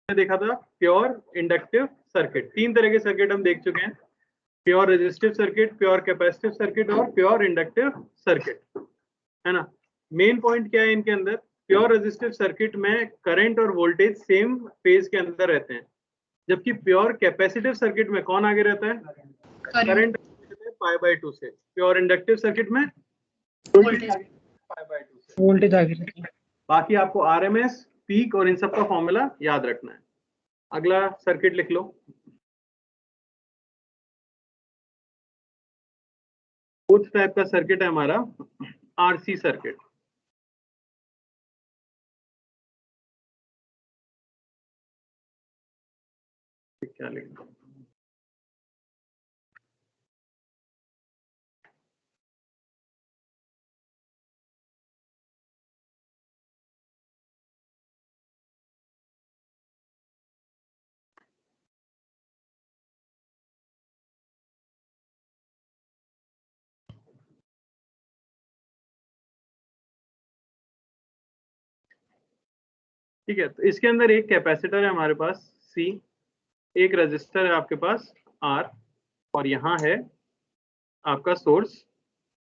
देखा था pure inductive circuit, 3 तरह के सर्किट हम देख चुके हैं, pure resistive circuit, pure capacitive circuit और प्योर इंडक्टिव सर्किट, है ना। मेन पॉइंट क्या है इनके अंदर, प्योर रेजिस्टिव सर्किट में करंट और वोल्टेज सेम फेज के अंदर रहते हैं, जबकि प्योर कैपेसिटिव सर्किट में कौन आगे रहता है, करंट π/2 से। प्योर इंडक्टिव सर्किट में वोल्टेज π/2 से, वोल्टेज आगे रहता है। बाकी आपको आरएमएस, पीक और इन सब का फॉर्मूला याद रखना है। अगला सर्किट लिख लो, फोर्थ टाइप का सर्किट है हमारा आरसी सर्किट। क्या लिखना, ठीक है। तो इसके अंदर एक कैपेसिटर है हमारे पास सी, एक रजिस्टर है आपके पास आर, और यहाँ है आपका सोर्स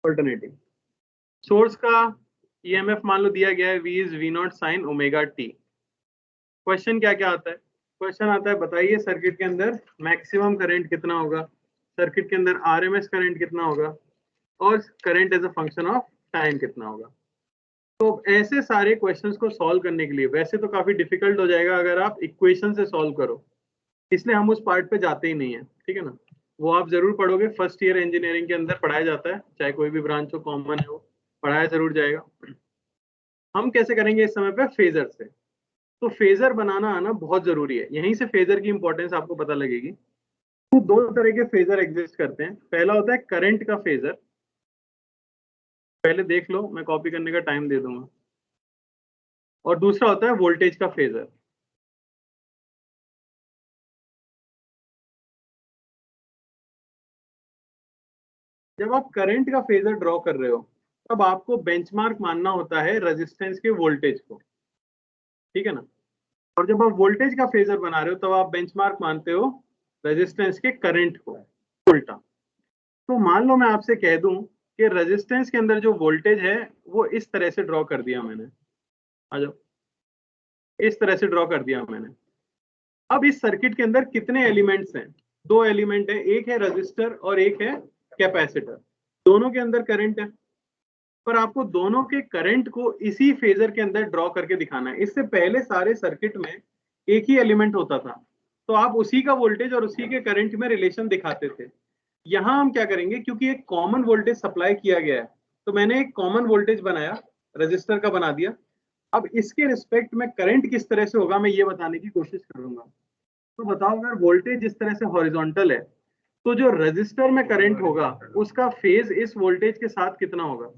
अल्टरनेटिंग। सोर्स का ईएमएफ मान लो दिया गया है V is V not sine omega T. Question क्या क्या आता है, क्वेश्चन आता है बताइए सर्किट के अंदर मैक्सिमम करंट कितना होगा, सर्किट के अंदर आरएमएस करंट कितना होगा, और current as a function of time कितना होगा। तो ऐसे सारे क्वेश्चंस को सॉल्व करने के लिए वैसे तो काफी डिफिकल्ट हो जाएगा अगर आप इक्वेशन से सॉल्व करो, इसलिए हम उस पार्ट पे जाते ही नहीं है, ठीक है ना। वो आप जरूर पढ़ोगे, फर्स्ट ईयर इंजीनियरिंग के अंदर पढ़ाया जाता है, चाहे कोई भी ब्रांच हो, कॉमन है, वो पढ़ाया जरूर जाएगा। हम कैसे करेंगे इस समय पे, फेजर से। तो फेजर बनाना आना बहुत जरूरी है, यहीं से फेजर की इंपॉर्टेंस आपको पता लगेगी। तो दो तरह के फेजर एग्जिस्ट करते हैं, पहला होता है करंट का फेजर, पहले देख लो, मैं कॉपी करने का टाइम दे दूंगा, और दूसरा होता है वोल्टेज का फेजर। जब आप करंट का फेजर ड्रॉ कर रहे हो तब आपको बेंचमार्क मानना होता है रेजिस्टेंस के वोल्टेज को, ठीक है ना। और जब आप वोल्टेज का फेजर बना रहे हो तब आप बेंचमार्क मानते हो रेजिस्टेंस के करंट को, उल्टा। तो मान लो मैं आपसे कह दूं कि रेजिस्टेंस के अंदर जो वोल्टेज है वो इस तरह से ड्रॉ कर दिया मैंने, आ जाओ, इस तरह से ड्रॉ कर दिया मैंने। अब इस सर्किट के अंदर कितने एलिमेंट्स हैं, दो एलिमेंट है, एक है रजिस्टर और एक है कैपेसिटर, दोनों के अंदर करंट है, पर आपको दोनों के करंट को इसी फेजर के अंदर ड्रॉ करके दिखाना है। इससे पहले सारे सर्किट में एक ही एलिमेंट होता था, तो आप उसी का वोल्टेज और उसी के करंट में रिलेशन दिखाते थे। यहां हम क्या करेंगे, क्योंकि एक कॉमन वोल्टेज सप्लाई किया गया है, तो मैंने एक कॉमन वोल्टेज बनाया, रजिस्टर का बना दिया। अब इसके रिस्पेक्ट में करंट किस तरह से होगा मैं ये बताने की कोशिश करूंगा। तो बताओ, अगर वोल्टेज इस तरह से हॉरिजॉन्टल है तो जो रजिस्टर में करंट होगा उसका फेज इस वोल्टेज के साथ कितना होगा,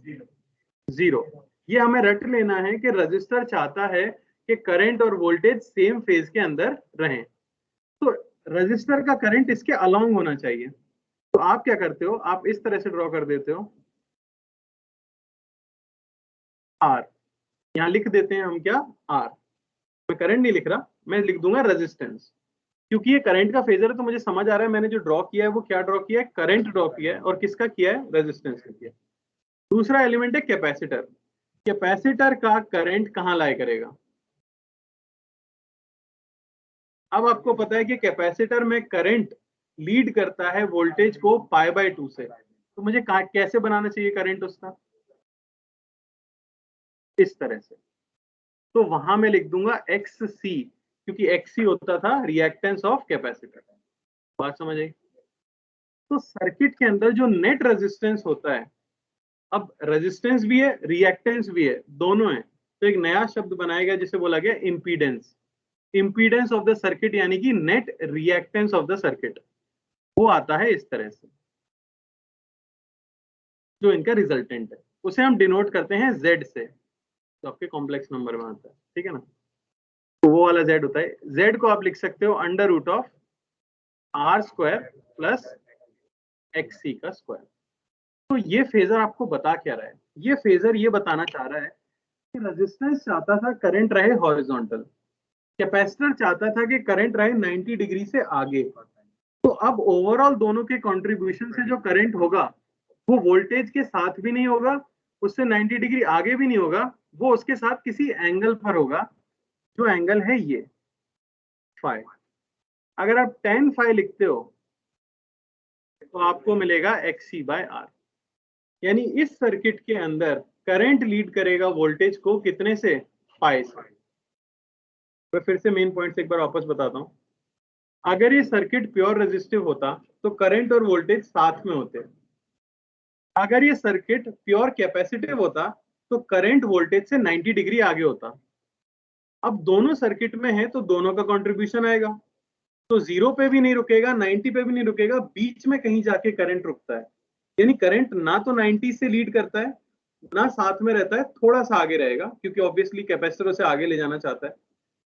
जीरो। ये हमें रट लेना है कि रजिस्टर चाहता है कि करंट और वोल्टेज सेम फेज के अंदर रहें, तो रजिस्टर का करंट इसके अलोंग होना चाहिए। तो आप क्या करते हो, आप इस तरह से ड्रॉ कर देते हो आर, यहां लिख देते हैं हम क्या, आर। मैं करंट नहीं लिख रहा, मैं लिख दूंगा रेजिस्टेंस, क्योंकि ये करंट का फेजर है तो मुझे समझ आ रहा है मैंने जो ड्रॉ किया है वो क्या ड्रॉ किया है, करंट ड्रॉ किया है, और किसका किया है, रेजिस्टेंस का किया है। दूसरा एलिमेंट है कैपेसिटर, कैपेसिटर का करंट कहां लाया करेगा। अब आपको पता है कि कैपेसिटर में करंट लीड करता है वोल्टेज को π/2 से, तो मुझे कैसे बनाना चाहिए करंट उसका, इस तरह से। तो वहां मैं लिख दूंगा XC, क्योंकि XC होता था रिएक्टेंस ऑफ कैपेसिटर। बात समझ आई। तो सर्किट के अंदर जो नेट रेजिस्टेंस होता है, अब रेजिस्टेंस भी है रिएक्टेंस भी है, दोनों है, तो एक नया शब्द बनाया गया जिसे बोला गया impedance. Impedance of the circuit यानी कि net reactance of the circuit, वो आता है इस तरह से, जो इनका रिजल्टेंट है उसे हम डिनोट करते हैं Z से, तो आपके कॉम्प्लेक्स नंबर में आता है, ठीक है ना। तो वो वाला Z होता है, Z को आप लिख सकते हो under root of R² plus XC का स्क्वायर। तो ये फेजर आपको बता क्या रहा है, ये फेजर ये बताना चाह रहा है कि रेजिस्टेंस चाहता था करंट रहे हॉरिजॉन्टल, कैपेसिटर चाहता था कि करंट रहे 90 डिग्री से आगे, तो अब ओवरऑल दोनों के कंट्रीब्यूशन से जो करंट होगा वो वोल्टेज के साथ भी नहीं होगा, उससे 90 डिग्री आगे भी नहीं होगा, वो उसके साथ किसी एंगल पर होगा, जो एंगल है ये फाई। अगर आप tan फाई लिखते हो तो आपको मिलेगा XC/R, यानी इस सर्किट के अंदर करंट लीड करेगा वोल्टेज को कितने से, फाई से। मैं फिर से मेन पॉइंट से एक बार वापस बताता हूं। अगर ये सर्किट प्योर रेजिस्टिव होता तो करंट और वोल्टेज साथ में होते। अगर ये सर्किट प्योर कैपेसिटिव होता तो करंट वोल्टेज से 90 डिग्री आगे होता। अब दोनों सर्किट में है तो दोनों का कंट्रीब्यूशन आएगा, तो 0 पे भी नहीं रुकेगा, 90 पे भी नहीं रुकेगा, बीच में कहीं जाके करंट रुकता है। यानी करंट ना तो 90 से लीड करता है ना साथ में रहता है, थोड़ा सा आगे रहेगा, क्योंकि ऑब्वियसली कैपेसिटर से आगे ले जाना चाहता है।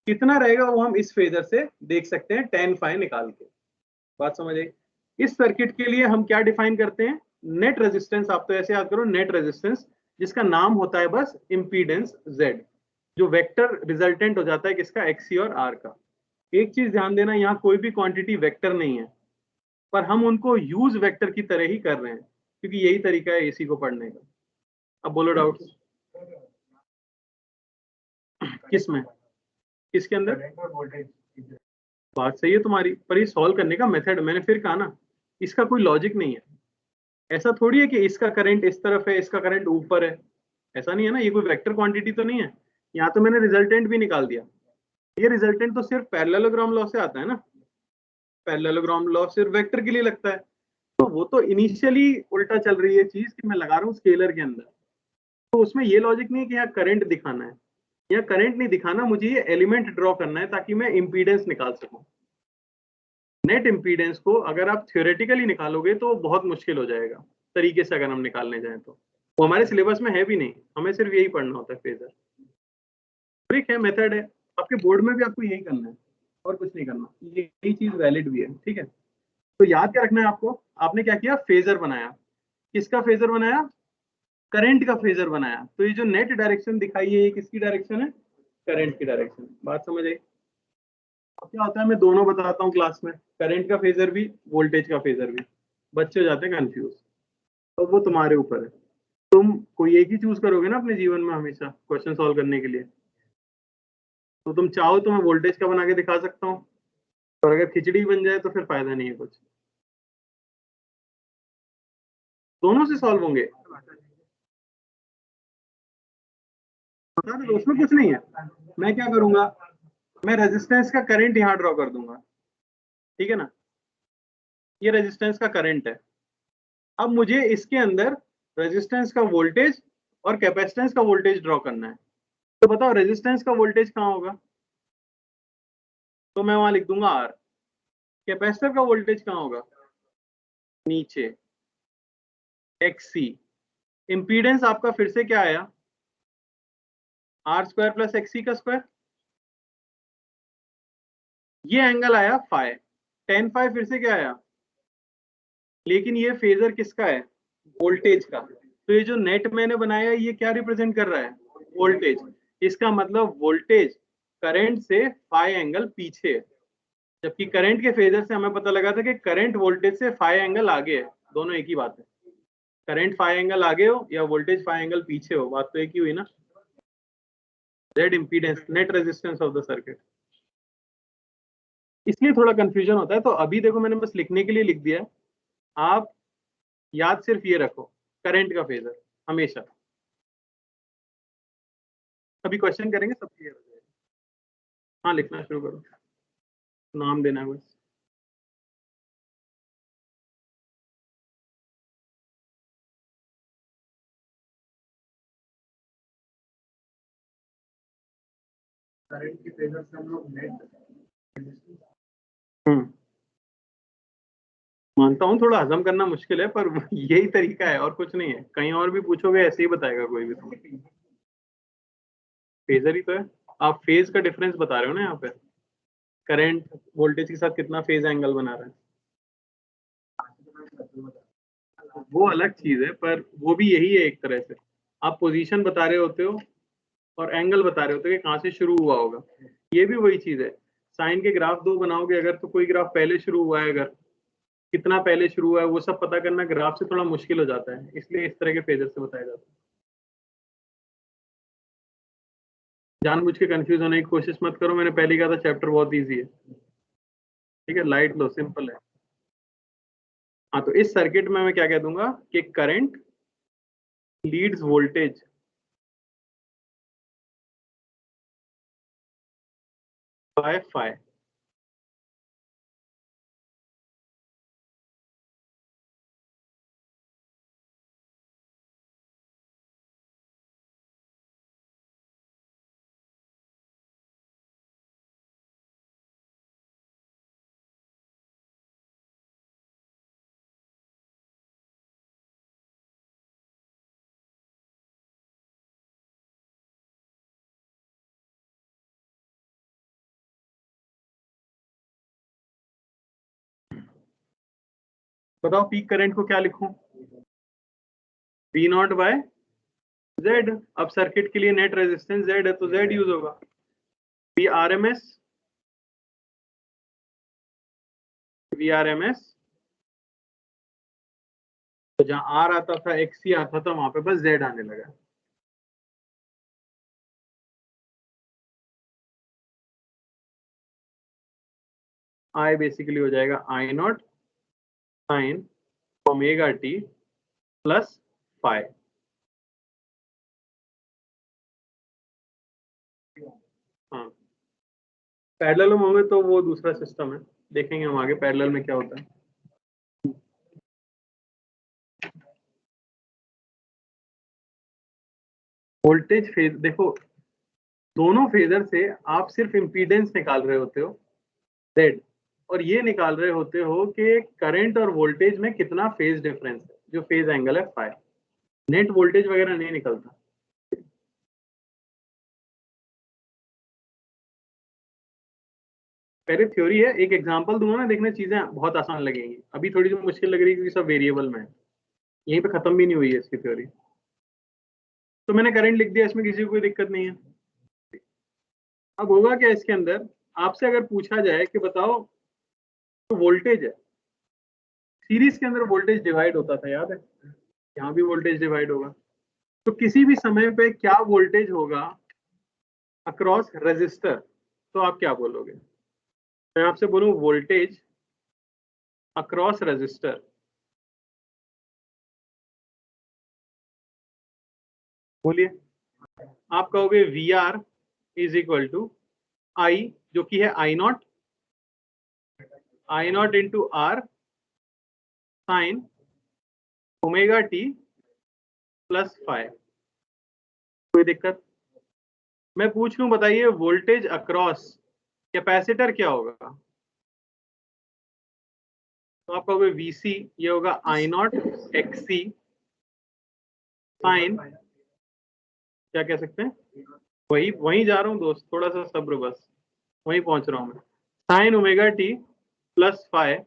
कितना रहेगा वो हम इस फेजर से देख सकते हैं tan फाई निकाल के। बात समझ आई? इस सर्किट के लिए हम क्या डिफाइन करते हैं, नेट रेजिस्टेंस। आप तो ऐसे याद करो, नेट रेजिस्टेंस जिसका नाम होता है बस इंपीडेंस Z, जो वेक्टर रिजल्टेंट हो जाता है किसका, XC और R का। एक चीज ध्यान देना, यहाँ कोई भी क्वांटिटी वेक्टर नहीं है, पर हम उनको यूज वेक्टर की तरह ही कर रहे हैं, क्योंकि यही तरीका है एसी को पढ़ने का। अब बोलो डाउट्स किसमें, किसके अंदर? बात सही है तुम्हारी, पर ये सॉल्व करने का मेथड, मैंने फिर कहा ना, इसका कोई लॉजिक नहीं है। ऐसा थोड़ी है कि इसका करंट इस तरफ है, इसका करंट ऊपर है, ऐसा नहीं है ना। ये कोई वेक्टर क्वांटिटी तो नहीं है। यहाँ तो मैंने रिजल्टेंट भी निकाल दिया। ये रिजल्टेंट तो सिर्फ पैरेललोग्राम लॉ से आता है ना। पैरेललोग्राम लॉ सिर्फ वेक्टर के लिए लगता है, तो वो तो इनिशियली उल्टा चल रही है चीज कि मैं लगा रहा हूँ स्केलर के अंदर, तो उसमें ये लॉजिक नहीं है कि यहाँ करंट दिखाना है। यहाँ करंट नहीं दिखाना, मुझे ये एलिमेंट ड्रॉ करना है ताकि मैं इंपीडेंस निकाल सकूं। नेट इंपीडेंस को अगर आप थ्योरेटिकली निकालोगे तो बहुत मुश्किल हो जाएगा तरीके से, अगर हम निकालने जाएं तो। वो हमारे सिलेबस में है भी नहीं, हमें सिर्फ यही पढ़ना होता है फेजर। ट्रिक है, मेथड है, आपके बोर्ड में भी आपको यही करना है और कुछ नहीं करना, यही चीज वैलिड भी है, ठीक है। तो याद क्या रखना है आपको, आपने क्या किया, फेजर बनाया। किसका फेजर बनाया, करंट का फेजर बनाया। तो ये जो नेट डायरेक्शन दिखाई है, ये किसकी डायरेक्शन है, करंट की डायरेक्शन। बात समझ आई? अब क्या होता है, मैं दोनों बताता हूँ क्लास में, करंट का फेजर भी, वोल्टेज का फेजर भी। बच्चे हो जाते हैं कंफ्यूज, तो वो तुम्हारे ऊपर है। तुम कोई एक ही चूज करोगे ना अपने जीवन में हमेशा क्वेश्चन सॉल्व करने के लिए, तो तुम चाहो तो मैं वोल्टेज का बना के दिखा सकता हूँ, और अगर खिचड़ी बन जाए तो फिर फायदा नहीं है कुछ। दोनों से सॉल्व होंगे, बता दो, उसमें कुछ नहीं है। मैं क्या करूंगा, मैं रेजिस्टेंस का करंट यहाँ ड्रॉ कर दूंगा, ठीक है ना। ये रेजिस्टेंस का करंट है। अब मुझे इसके अंदर रेजिस्टेंस का वोल्टेज और कैपेसिटेंस का वोल्टेज ड्रॉ करना है। तो बताओ रेजिस्टेंस का वोल्टेज कहाँ होगा, तो मैं वहां लिख दूंगा R। कैपेसिटर का वोल्टेज कहाँ होगा, नीचे, XC। इंपीडेंस आपका फिर से क्या आया, R² प्लस XC का स्क्वायर। ये एंगल आया फाई, tan फाई फिर से क्या आया, लेकिन ये फेजर किसका है, वोल्टेज का। तो ये जो नेट मैंने बनाया ये क्या रिप्रेजेंट कर रहा है, वोल्टेज। इसका मतलब वोल्टेज करंट से फाई एंगल पीछे है, जबकि करंट के फेजर से हमें पता लगा था कि करंट वोल्टेज से फाई एंगल आगे है। दोनों एक ही बात है, करंट फाई एंगल आगे हो या वोल्टेज फाई एंगल पीछे हो, बात तो एक ही हुई ना। Z impedance, net resistance of the circuit. इसलिए थोड़ा कंफ्यूजन होता है, तो अभी देखो मैंने बस लिखने के लिए लिख दिया है। आप याद सिर्फ ये रखो, करंट का फेजर हमेशा। अभी क्वेश्चन करेंगे, सब क्लियर हो जाएगा। हाँ लिखना शुरू करो, नाम देना है बस। करंट के फेजर से हम लोग नेट, मानता हूँ थोड़ा हजम करना मुश्किल है, पर यही तरीका है और कुछ नहीं है। कहीं और भी पूछोगे ऐसे ही बताएगा कोई भी, तो फेजर ही तो है। आप फेज का डिफरेंस बता रहे हो ना यहाँ पे, करंट वोल्टेज के साथ कितना फेज एंगल बना रहा है, वो अलग चीज है, पर वो भी यही है एक तरह से। आप पोजीशन बता रहे होते हो और एंगल बता रहे होते हो कि कहाँ से शुरू हुआ होगा। ये भी वही चीज है, साइन के ग्राफ दो बनाओगे अगर तो कोई ग्राफ पहले शुरू हुआ है, अगर कितना पहले शुरू हुआ है वो सब पता करना ग्राफ से थोड़ा मुश्किल हो जाता है, इसलिए इस तरह के फेजर से बताया जाता है। जानबूझ के कंफ्यूज होने की कोशिश मत करो, मैंने पहले कहा था चैप्टर बहुत इजी है। ठीक है, लाइट लो, सिंपल है। हाँ, तो इस सर्किट में मैं क्या कह दूंगा कि current leads voltage by phi. बताओ पीक करंट को क्या लिखूं? V naught by Z. अब सर्किट के लिए नेट रेजिस्टेंस जेड है तो जेड यूज होगा। V R M S, V R M S, तो जहां आर आता था एक्स ही आता था वहां पे बस जेड आने लगा। आई बेसिकली हो जाएगा I naught sine omega t plus phi. हाँ, पैरेलल में होंगे तो वो दूसरा सिस्टम है, देखेंगे हम आगे पैरेलल में क्या होता है। वोल्टेज फेज देखो, दोनों फेजर से आप सिर्फ इंपीडेंस निकाल रहे होते हो जेड, और ये निकाल रहे होते हो कि करंट और वोल्टेज में कितना फेज डिफरेंस है, जो फेज एंगल है फाई। नेट वोल्टेज वगैरह नहीं निकलता। पहले थ्योरी है, एक एग्जांपल दूंगा ना, देखने चीजें बहुत आसान लगेंगी। अभी थोड़ी सी मुश्किल लग रही है क्योंकि सब वेरिएबल में है, यहीं पे खत्म भी नहीं हुई है इसकी थ्योरी। तो मैंने करंट लिख दिया, इसमें किसी को कोई दिक्कत नहीं है। अब होगा क्या इसके अंदर, आपसे अगर पूछा जाए कि बताओ तो वोल्टेज है, सीरीज के अंदर वोल्टेज डिवाइड होता था, याद है? यहाँ भी वोल्टेज डिवाइड होगा, तो किसी भी समय पे क्या वोल्टेज होगा अक्रॉस रेजिस्टर, तो आप क्या बोलोगे? मैं आपसे बोलूं वोल्टेज अक्रॉस रेजिस्टर, बोलिए। आप कहोगे V R is equal to I, जो कि है I naught into R sine omega t plus five. कोई दिक्कत? मैं पूछ लूं, बताइए वोल्टेज अक्रॉस कैपेसिटर क्या होगा? तो आप कहोगे वीसी, ये होगा आई नॉट एक्सी साइन, क्या कह सकते हैं, वही वहीं जा रहा हूँ दोस्त, थोड़ा सा सब्र बस, वहीं पहुंच रहा हूँ मैं। Sign omega t plus five,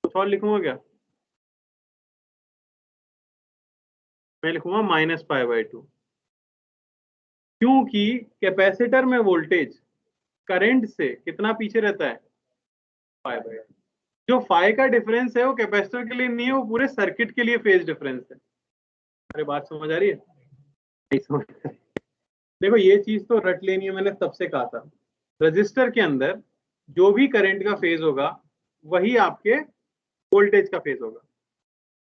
कुछ और लिखूंगा क्या? मैं लिखूंगा माइनस पाई बाई टू, क्योंकि कैपेसिटर में वोल्टेज करंट से कितना पीछे रहता है? Pi by. जो फाई का डिफरेंस है वो कैपेसिटर के लिए नहीं है, वो पूरे सर्किट के लिए फेज डिफरेंस है। अरे बात समझ आ रही है? नहीं समझ आ रही। देखो ये चीज तो रट लेनी है, मैंने तब से कहा था, रजिस्टर के अंदर जो भी करंट का फेज होगा वही आपके वोल्टेज का फेज होगा।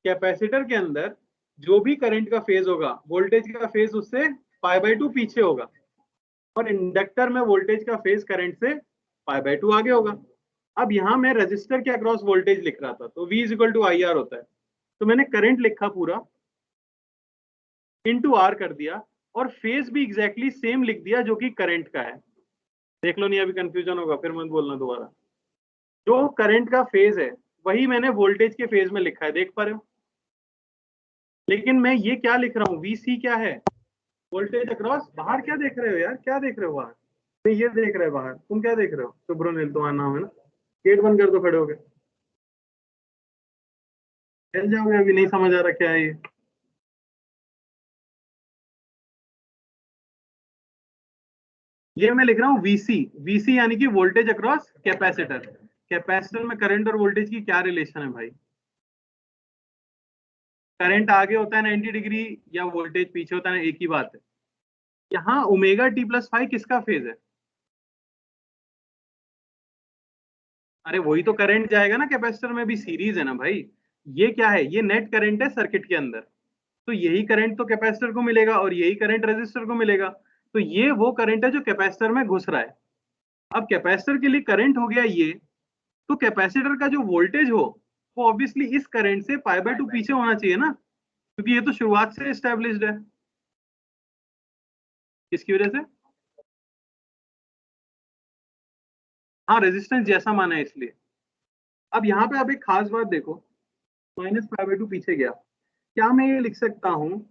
कैपेसिटर के अंदर जो भी करंट का फेज होगा वोल्टेज का फेज उससे पाई बाई टू पीछे होगा, और इंडक्टर में वोल्टेज का फेज करंट से पाई बाई टू आगे होगा। अब यहां मैं रजिस्टर के अक्रॉस वोल्टेज लिख रहा था, तो V is equal to I R होता है, तो मैंने करंट लिखा पूरा इनटू आर कर दिया, और फेज भी एग्जैक्टली सेम लिख दिया जो कि करंट का है। देख लो, नहीं अभी कंफ्यूजन होगा फिर मत बोलना दोबारा। जो करंट का फेज है वही मैंने वोल्टेज के फेज में लिखा है, देख पा रहे हो? लेकिन मैं ये क्या लिख रहा हूँ, VC क्या है? Voltage across. बाहर क्या देख रहे हो यार, क्या देख रहे हो बाहर? नहीं ये देख रहे हो बाहर, तुम क्या देख रहे हो? सुब्रोनिल तुम्हारा नाम है ना? गेट बंद कर दो खड़े हो गए, चल जाओगे, अभी नहीं समझ आ रहा क्या है ये। ये मैं लिख रहा हूँ वीसी, वीसी यानी कि वोल्टेज अक्रॉस कैपेसिटर। कैपेसिटर में करंट और वोल्टेज की क्या रिलेशन है भाई? करंट आगे होता है 90 डिग्री या वोल्टेज पीछे होता है, एक ही बात है। यहाँ ओमेगा टी प्लस फाइव किसका फेज है? अरे वही तो करंट जाएगा ना, कैपेसिटर में भी सीरीज है ना भाई। ये क्या है? ये नेट करंट है सर्किट के अंदर। तो यही करंट तो कैपेसिटर को मिलेगा और यही करंट रेजिस्टर को मिलेगा। तो ये वो करंट है जो कैपेसिटर में घुस रहा है। अब कैपेसिटर के लिए करंट हो गया ये, तो कैपेसिटर का जो वोल्टेज हो वो ऑब्वियसली इस करंट से पाई बाय 2 पीछे होना चाहिए ना, क्योंकि ये तो शुरुआत से एस्टेब्लिश्ड है। किसकी वजह से? हाँ, रेजिस्टेंस जैसा माना है इसलिए। अब यहाँ पे आप एक खास बात देखो, माइनस पाई बाय 2 पीछे गया, क्या मैं ये लिख सकता हूँ?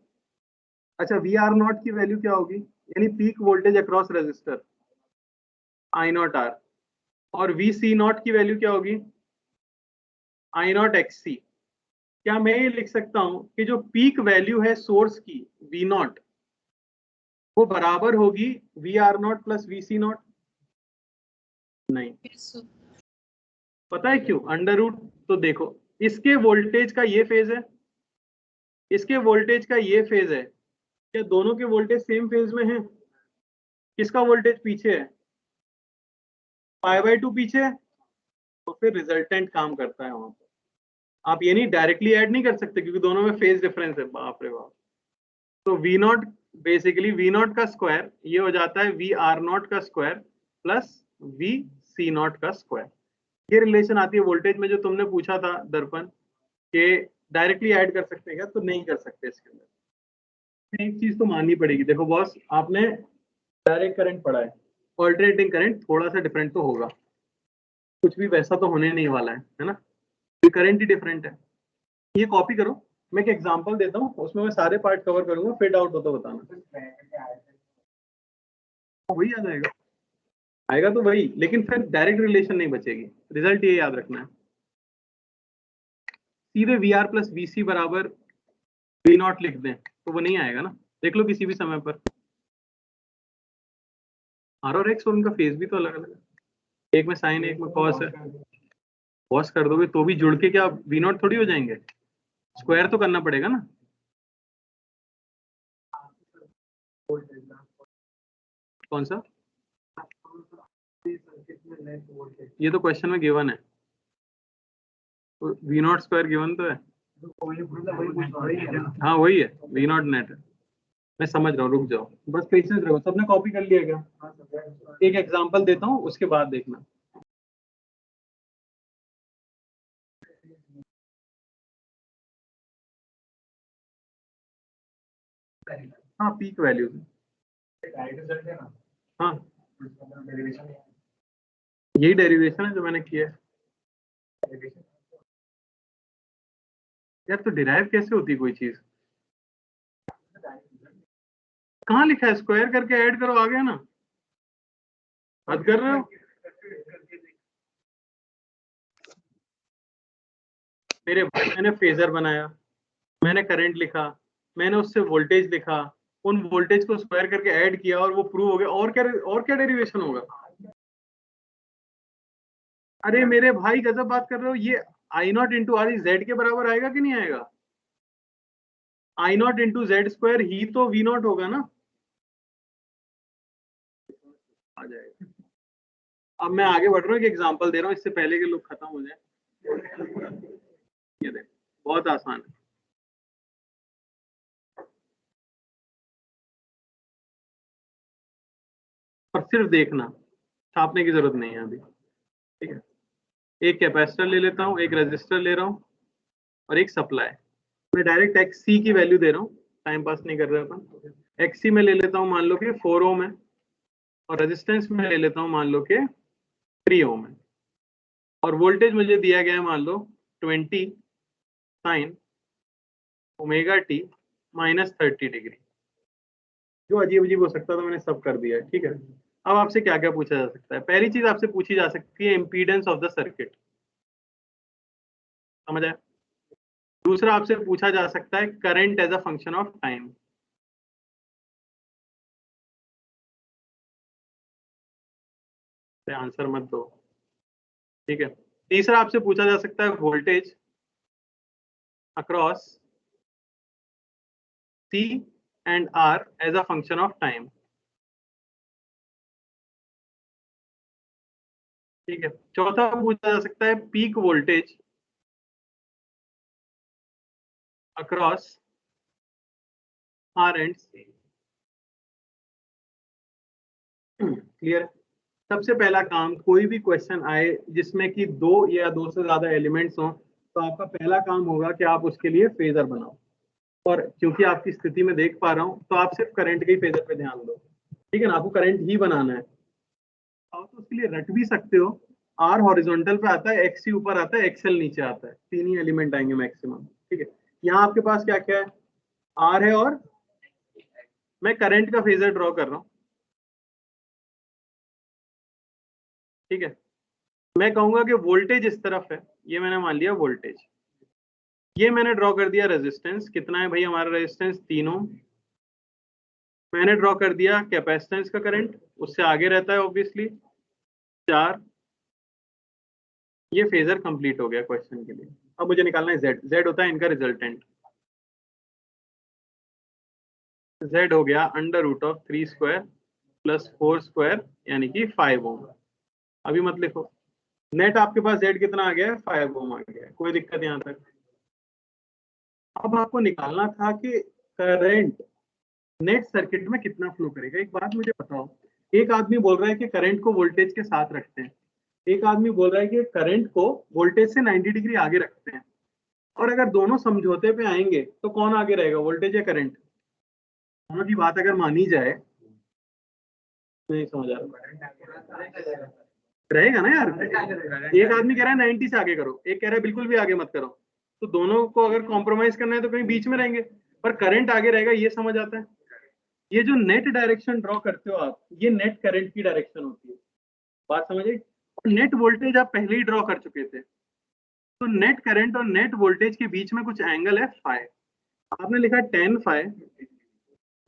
अच्छा, वी आर नॉट की वैल्यू क्या होगी, यानी peak voltage across resistor, I naught R. और वी सी नॉट की वैल्यू क्या होगी? I naught X C. क्या मैं ये लिख सकता हूं कि जो पीक वैल्यू है सोर्स की, वी नॉट, वो बराबर होगी V R naught plus V C naught? नहीं। पता है क्यों? Under root. तो देखो, इसके वोल्टेज का ये फेज है, इसके वोल्टेज का ये फेज है, क्या दोनों के वोल्टेज सेम फेज में है? किसका वोल्टेज पीछे है? पाई बाय 2 पीछे है। तो फिर रिजल्टेंट काम करता है वहां पर। आप ये नहीं डायरेक्टली ऐड नहीं कर सकते क्योंकि दोनों में फेज डिफरेंस है, बाप रे बाप। तो V naught, basically V naught का स्क्वायर ये हो जाता है वी आर नॉट का square plus V C naught का स्क्वायर। ये रिलेशन आती है वोल्टेज में, जो तुमने पूछा था दर्पण कि डायरेक्टली ऐड कर सकते हैं क्या, तो नहीं कर सकते इसके अंदर। एक चीज तो माननी पड़ेगी, देखो बॉस, आपने डायरेक्ट करंट पढ़ा है, ऑल्टरनेटिंग करंट थोड़ा सा डिफरेंट तो होगा, कुछ भी वैसा तो होने नहीं वाला है ना, करंट ही डिफरेंट है। ये कॉपी करो, मैं एक एग्जांपल देता हूँ, उसमें मैं सारे पार्ट कवर करूंगा, फिट आउट हो तो बताना। वही आ जाएगा, आएगा तो वही, लेकिन फिर डायरेक्ट रिलेशन नहीं बचेगी। रिजल्ट ये याद रखना है, सीधे वी आर प्लस वी सी बराबर वी नॉट लिख दें तो वो नहीं आएगा ना। देख लो किसी भी समय पर, आर और एक्स और उनका फेज भी तो अलग अलग है, एक में साइन एक में कॉस है। कॉस कर दोगे तो भी जुड़ के क्या वी नॉट थोड़ी हो जाएंगे, स्क्वायर तो करना पड़ेगा ना। कौन सा? ये तो क्वेश्चन में गिवन है, तो वी नॉट स्क्वायर गिवन तो है। हाँ वही है, वी नॉट नेट है। मैं समझ रहा हूँ, रुक जाओ बस, पेशेंस रहो। सबने कॉपी कर लिया क्या? एक एग्जांपल देता हूँ उसके बाद देखना। हाँ, पीक वैल्यू। हाँ, यही डेरिवेशन है जो मैंने किया है। यार तो डिराइव कैसे होती है कोई चीज? कहाँ लिखा है? स्क्वायर करके ऐड करो, आ गया ना। हद कर रहे हो? मेरे भाई, मैंने फेजर बनाया, मैंने करंट लिखा, मैंने उससे वोल्टेज लिखा, उन वोल्टेज को स्क्वायर करके ऐड किया और वो प्रूव हो गया। और क्या डेरिवेशन होगा? अरे मेरे भाई गजब बात कर रहे हो। ये आई नॉट इंटू आर जेड के बराबर आएगा कि नहीं आएगा? आई नॉट इंटू जेड स्क्वायर ही तो वी नॉट होगा ना। आ जाएगा। अब मैं आगे बढ़ रहा हूँ, एक एग्जांपल दे रहा हूँ इससे पहले के लोग खत्म हो जाए। ये देख, बहुत आसान है, और सिर्फ देखना, छापने की जरूरत नहीं है अभी। ठीक है, एक कैपेसिटर ले लेता हूँ, एक रेजिस्टर ले रहा हूँ और एक सप्लाई। मैं डायरेक्ट एक्स सी की वैल्यू दे रहा हूँ, टाइम पास नहीं कर रहा था। एक्स सी में ले लेता हूँ मान लो कि 4 ओम है, और रेजिस्टेंस में ले लेता हूँ मान लो कि 3 ओम है, और वोल्टेज मुझे दिया गया है मान लो 20 sign omega t minus 30 degree. जो अजीब अजीब हो सकता था मैंने सब कर दिया है। ठीक है, अब आपसे क्या क्या पूछा जा सकता है? पहली चीज आपसे पूछी जा सकती है इम्पीडेंस ऑफ द सर्किट, समझ आया? दूसरा आपसे पूछा जा सकता है current as a function of time. Answer मत दो, ठीक है। तीसरा आपसे पूछा जा सकता है voltage across C and R as a function of time, ठीक है। चौथा पूछा जा सकता है peak voltage across R and C। Clear? सबसे पहला काम, कोई भी क्वेश्चन आए जिसमें कि दो या दो से ज्यादा एलिमेंट्स हों, तो आपका पहला काम होगा कि आप उसके लिए फेजर बनाओ। और क्योंकि आपकी स्थिति में देख पा रहा हूं, तो आप सिर्फ करंट के ही फेजर पे ध्यान दो, ठीक है ना। आपको करंट ही बनाना है। आप तो उसके लिए रट भी सकते हो, आर हॉरिजॉन्टल पे आता है, एक्सी ऊपर आता है, एक्सएल नीचे आता है, तीन ही एलिमेंट आएंगे मैक्सिमम, ठीक है। यहाँ आपके पास क्या क्या है, आर है और मैं करंट का फेजर ड्रॉ कर रहा हूँ, ठीक है। मैं कहूंगा कि वोल्टेज इस तरफ है, ये मैंने मान लिया वोल्टेज। ये मैंने ड्रॉ कर दिया रेजिस्टेंस, कितना है भाई हमारा रेजिस्टेंस, 3 ओम। मैंने ड्रॉ कर दिया कैपेसिटेंस का करंट, उससे आगे रहता है ऑब्वियसली 4। ये फेजर कंप्लीट हो गया क्वेश्चन के लिए। अब मुझे निकालना है जेड। जेड होता है इनका रिजल्टेंट। जेड हो गया √3² प्लस 4² यानी कि 5 ओम। अभी मत लिखो, नेट आपके पास जेड कितना आ गया है, 5 ओम आ गया है। कोई दिक्कत यहाँ तक? अब आपको निकालना था कि करंट नेट सर्किट में कितना फ्लो करेगा। एक बात मुझे बताओ, एक आदमी बोल रहा है कि करंट को वोल्टेज के साथ रखते हैं, एक आदमी बोल रहा है कि करंट को वोल्टेज से 90 डिग्री आगे रखते हैं। और अगर दोनों समझौते पे आएंगे तो कौन आगे रहेगा, वोल्टेज या करंट? दोनों की बात अगर मानी जाए, नहीं समझ आ रहा, रहेगा ना यार। एक आदमी कह रहा है 90 से आगे करो, एक कह रहा है बिल्कुल भी आगे मत करो, तो दोनों को अगर कॉम्प्रोमाइज करना है तो कहीं बीच में रहेंगे, पर करंट आगे रहेगा, ये समझ आता है। ये जो नेट डायरेक्शन ड्रॉ करते हो आप, ये नेट करंट की डायरेक्शन होती है। बात समझ आई? नेट वोल्टेज आप पहले ही ड्रॉ कर चुके थे, तो नेट करंट और नेट वोल्टेज के बीच में कुछ एंगल है फाई। आपने लिखा 10 फाई,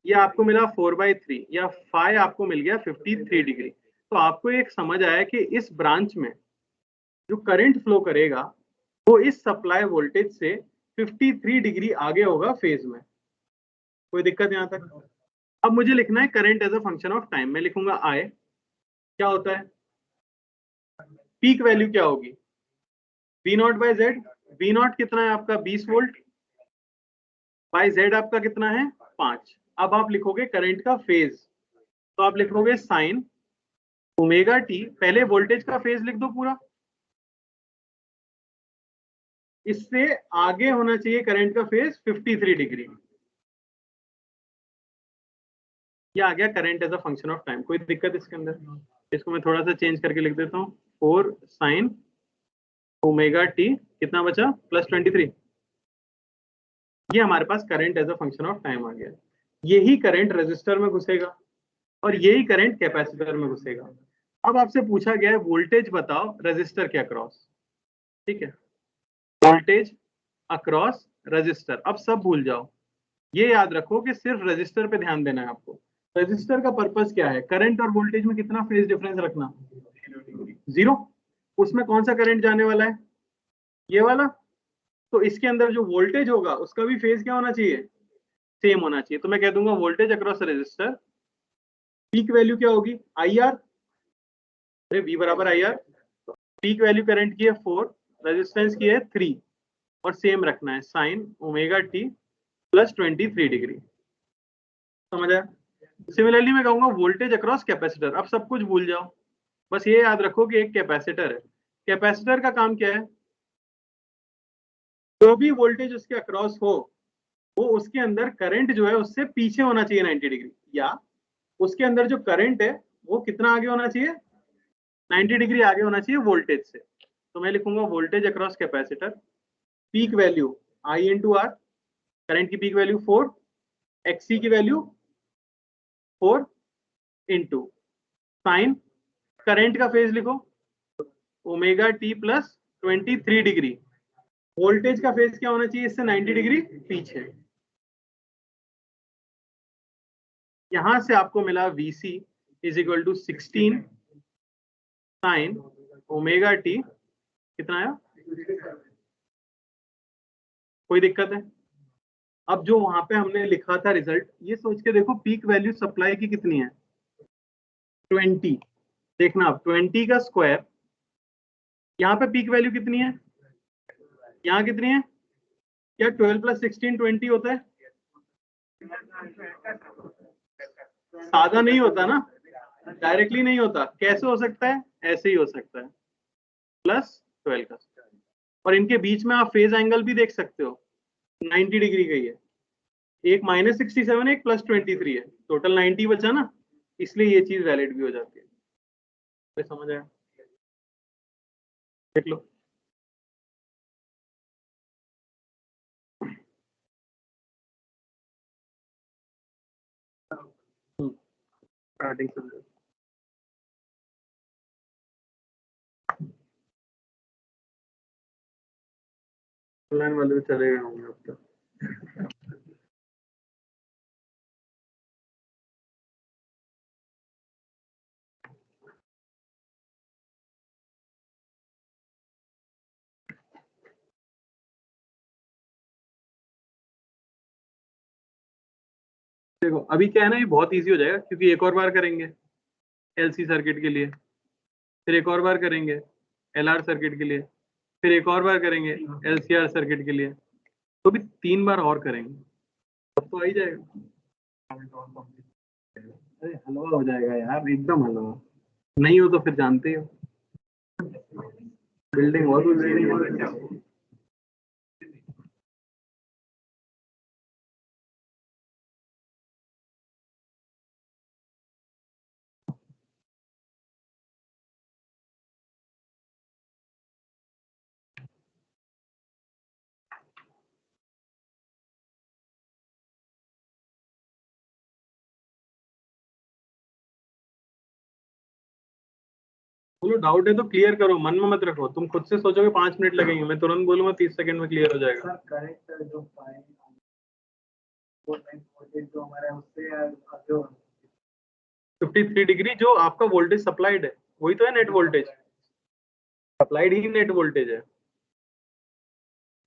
ये आपको मिला 4/3, या फाई आपको मिल गया 53 डिग्री। तो आपको एक समझ आया कि इस ब्रांच में जो करंट फ्लो करेगा वो इस सप्लाई वोल्टेज से 53 डिग्री आगे होगा फेज में। कोई दिक्कत यहाँ तक? अब मुझे लिखना है current as a function of time. मैं लिखूंगा आई। क्या होता है, पीक वैल्यू क्या होगी, V0/Z। V0 कितना है आपका 20 वोल्ट, बाई जेड आपका कितना है 5। अब आप लिखोगे करंट का फेज, तो आप लिखोगे साइन ओमेगा टी, पहले वोल्टेज का फेज लिख दो पूरा, इससे आगे होना चाहिए करंट का फेज 53 डिग्री। ये आ गया current as a function of time. कोई दिक्कत इसके अंदर? इसको मैं थोड़ा सा चेंज करके लिख देता हूँ, 4 साइन ओमेगा टी, कितना बचा +23। ये हमारे पास current as a function of time आ गया। यही करंट रेजिस्टर में घुसेगा और यही करंट कैपेसिटर में घुसेगा। अब आपसे पूछा गया है वोल्टेज बताओ रेजिस्टर के अक्रॉस, ठीक है। वोल्टेज अक्रॉस रेजिस्टर, अब सब भूल जाओ, ये याद रखो कि सिर्फ रेजिस्टर पे ध्यान देना है आपको। रेजिस्टर का पर्पस क्या है, करंट और वोल्टेज में कितना फेज डिफरेंस रखना, 0। उसमें कौन सा करंट जाने वाला है, ये वाला। तो इसके अंदर जो वोल्टेज होगा उसका भी फेज क्या होना चाहिए, सेम होना चाहिए। तो मैं कह दूंगा voltage across resistor, peak value क्या होगी, आई आर, अरे V बराबर I R. Peak value current की है 4, रेजिस्टेंस की है 3, और सेम रखना है साइन ओमेगा टी +23 डिग्री। समझ आया? सिमिलरली मैं कहूंगा वोल्टेज अक्रॉस कैपेसिटर। अब सब कुछ भूल जाओ, बस ये याद रखो कि एक कैपेसिटर है। कैपेसिटर का काम क्या है, जो भी वोल्टेज उसके अक्रॉस हो वो उसके अंदर करंट जो है उससे पीछे होना चाहिए 90 डिग्री, या उसके अंदर जो करंट है वो कितना आगे होना चाहिए, 90 डिग्री आगे होना चाहिए वोल्टेज से। तो मैं लिखूंगा voltage across capacitor, peak value I into R, current की पीक वैल्यू 4, एक्सी की वैल्यू 4 इंटू साइन, करंट का फेज लिखो ओमेगा टी +23 डिग्री, वोल्टेज का फेज क्या होना चाहिए इससे 90 डिग्री पीछे। यहां से आपको मिला VC = 16 साइन ओमेगा टी कितना आया, कोई दिक्कत है? अब जो वहां पे हमने लिखा था रिजल्ट, ये सोच के देखो पीक वैल्यू सप्लाई की कितनी है, 20। देखना अब 20 का स्क्वायर, यहाँ पे पीक वैल्यू कितनी है, यहाँ कितनी है, क्या 12 + 16 20 होता है? सादा नहीं होता ना, डायरेक्टली नहीं होता, कैसे हो सकता है, ऐसे ही हो सकता है, +12 का स्क्वायर। और इनके बीच में आप फेज एंगल भी देख सकते हो, 90 डिग्री का ही है, एक -67 है, एक +23 है, टोटल 90 बचा ना, इसलिए ये चीज वैलिड भी हो जाती है। तो समझ आया, देख लो। स्टार्टिंग से ऑनलाइन वाले भी चले गए होंगे अब तक। देखो अभी क्या है ना, ये बहुत इजी हो जाएगा क्योंकि एक और बार करेंगे एलसी सर्किट के लिए, फिर एक और बार करेंगे एलआर सर्किट के लिए, फिर एक और बार करेंगे एलसीआर सर्किट के लिए, तो भी 3 बार और करेंगे, तब तो आ ही जाएगा। अरे हलवा हो जाएगा यार, एकदम हलवा, नहीं हो तो फिर जानते हो बिल्डिंग बहुत ऊंची है। बोलो डाउट है तो क्लियर करो, मन में मत रखो, तुम खुद से सोचोगे 5 मिनट लगेंगे, मैं तुरंत बोलूंगा 30 सेकंड में क्लियर हो जाएगा। करेक्ट जो जो हमारा उससे जो 53 डिग्री जो आपका वोल्टेज सप्लाइड है वही तो है नेट वोल्टेज, सप्लाइड ही नेट वोल्टेज है।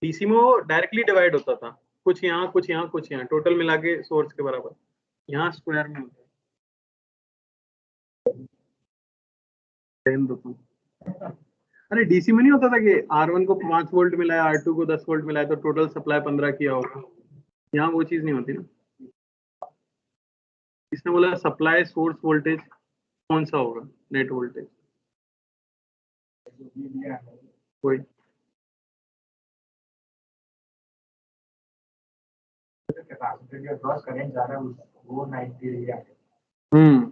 डीसी में वो डायरेक्टली डिवाइड होता था, कुछ यहाँ कुछ यहाँ कुछ यहाँ, टोटल मिला के सोर्स के बराबर, यहाँ स्क्वायर में होता है। दो तुम, अरे डीसी में नहीं होता था कि R1 को 5 वोल्ट मिला है, R2 को 10 वोल्ट मिला है, तो टोटल सप्लाई 15 किया होगा, यहाँ वो चीज नहीं होती ना। इसने बोला सप्लाई सोर्स वोल्टेज कौन सा होगा, नेट वोल्टेज कोई।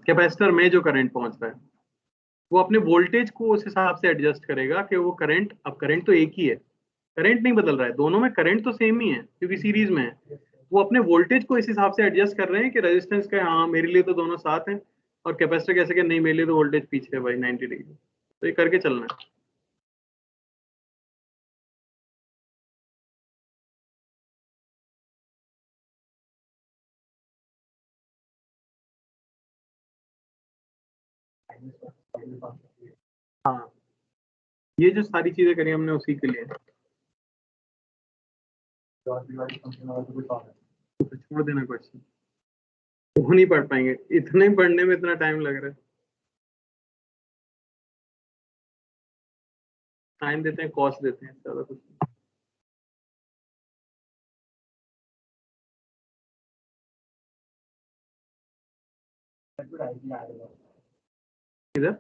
कैपेसिटर में जो करंट पहुंच रहा है वो अपने वोल्टेज को उस हिसाब से एडजस्ट करेगा कि वो करंट, अब करंट तो एक ही है, करंट नहीं बदल रहा है, दोनों में करंट तो सेम ही है क्योंकि सीरीज में है, वो अपने वोल्टेज को इस हिसाब से एडजस्ट कर रहे हैं कि रेजिस्टेंस का, हाँ मेरे लिए तो दोनों साथ हैं, और कैपेसिटर कैसे कि नहीं मेरे लिए तो वोल्टेज पीछे है भाई 90 डिग्री, तो ये करके चलना है। हाँ ये जो सारी चीजें करी हमने उसी के लिए, तो छोड़ देना क्वेश्चन, वो नहीं पढ़ पाएंगे, इतने पढ़ने में इतना टाइम लग रहा है। टाइम देते हैं, कॉस्ट देते हैं, ज्यादा कुछ नहीं। इधर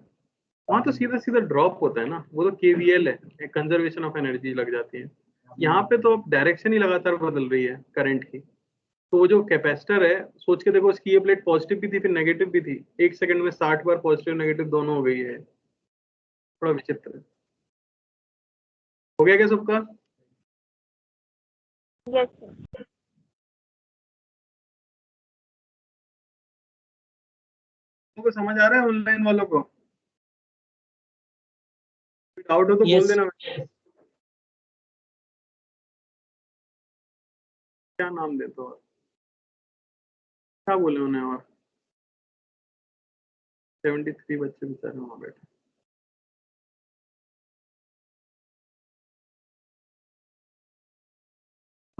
वहां तो सीधा सीधा ड्रॉप होता है ना, वो तो केवीएल है, कंजर्वेशन ऑफ एनर्जी लग जाती है। यहाँ पे तो अब डायरेक्शन ही लगातार बदल रही है करंट की, तो वो जो कैपेसिटर है, सोच के देखो उसकी ये प्लेट पॉजिटिव भी थी फिर नेगेटिव भी थी, 1 सेकंड में 60 बार पॉजिटिव नेगेटिव दोनों हो गई है, थोड़ा विचित्र है। हो गया क्या सबका? Yes sir. तुमको समझ आ रहा है ऑनलाइन वालों को? डाउट हो तो बोल यस देना। क्या नाम देते हो, क्या बोले उन्हें, और 73 बच्चे बेचारे वहां बैठे।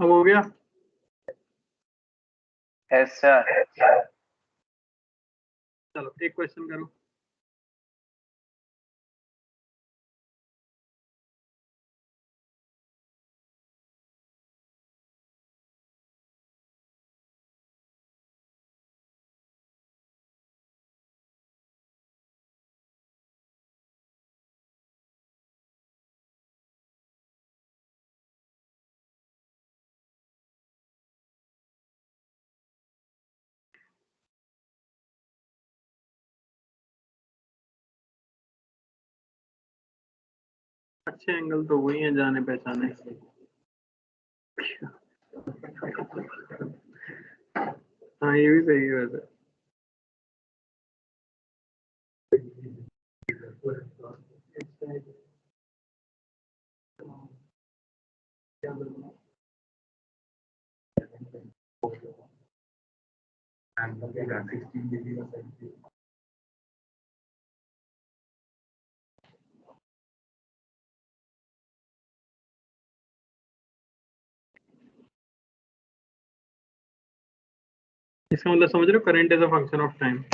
अब हो गया? Yes sir. चलो एक क्वेश्चन करो। अच्छे एंगल तो वही है जाने पहचाने। हाँ ये भी सही है वैसे। इसका मतलब समझ रहे हो, current is a function of time.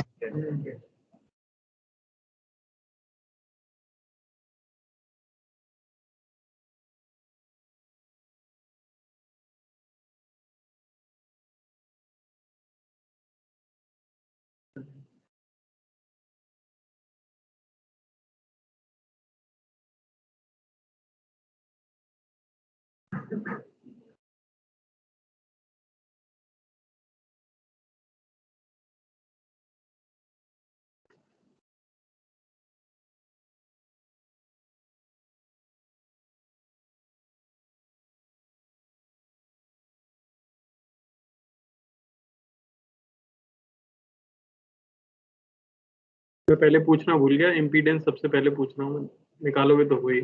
मैं पहले पूछना भूल गया, इम्पीडेंस सबसे पहले पूछना हूँ, निकालोगे तो वही।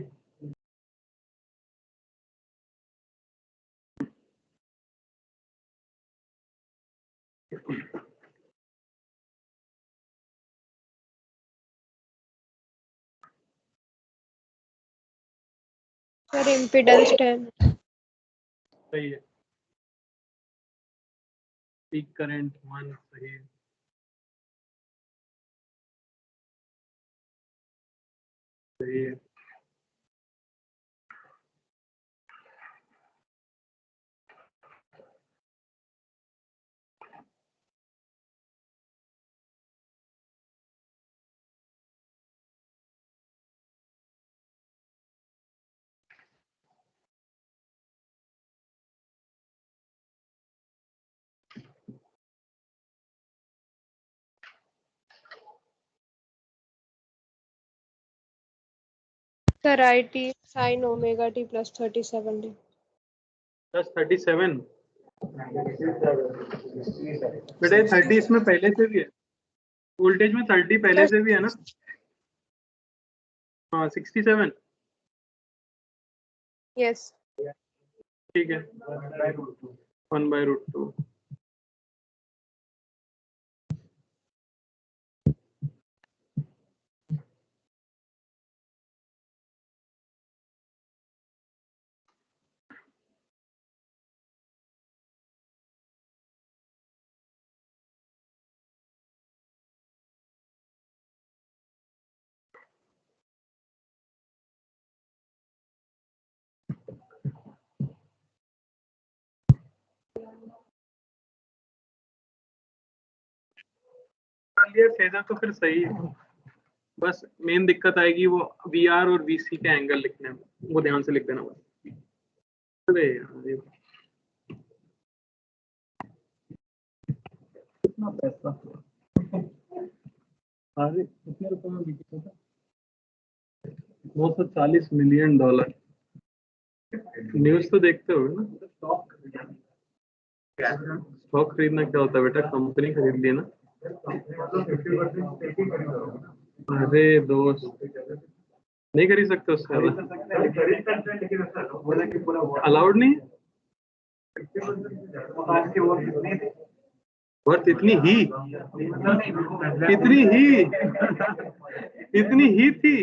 Sir impedance 10। सही है। पीक करंट 1 सही है। सही है। Sir IT sin omega t plus 37D। Plus 37 बेटा, 30 इसमें पहले से भी है, वोल्टेज में 30 पहले से भी है ना। हाँ 67। यस। ठीक है, 1/√2। फेजर तो फिर सही है, बस मेन दिक्कत आएगी वो VR और VC के एंगल लिखने में, वो ध्यान से लिख देना बस। अरे यार ये कितना पैसा, अरे कितने रुपए में बिका था? $240 मिलियन। न्यूज तो देखते हो ना? स्टॉक खरीदना क्या होता है बेटा, कंपनी खरीद ली ना। अरे दोस्त नहीं खरीद सकते उससे अलाउड नहीं। वर्थ इतनी ही थी।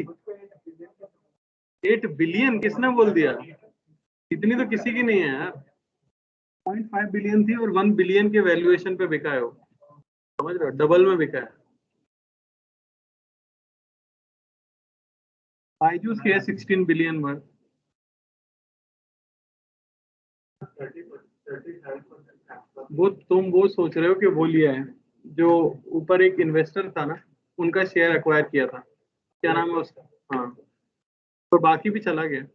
8 बिलियन किसने बोल दिया? इतनी तो किसी की नहीं है यार। 0.5 बिलियन थी और 1 बिलियन के वैल्यूएशन पे बिका है वो, समझ रहे हो, डबल में बिका है। बायजूस की है 16 बिलियन वर्थ। तुम वो सोच रहे हो कि वो लिया है, जो ऊपर एक इन्वेस्टर था ना, उनका शेयर एक्वायर किया था, क्या नाम है उसका, हाँ, तो बाकी भी चला गया।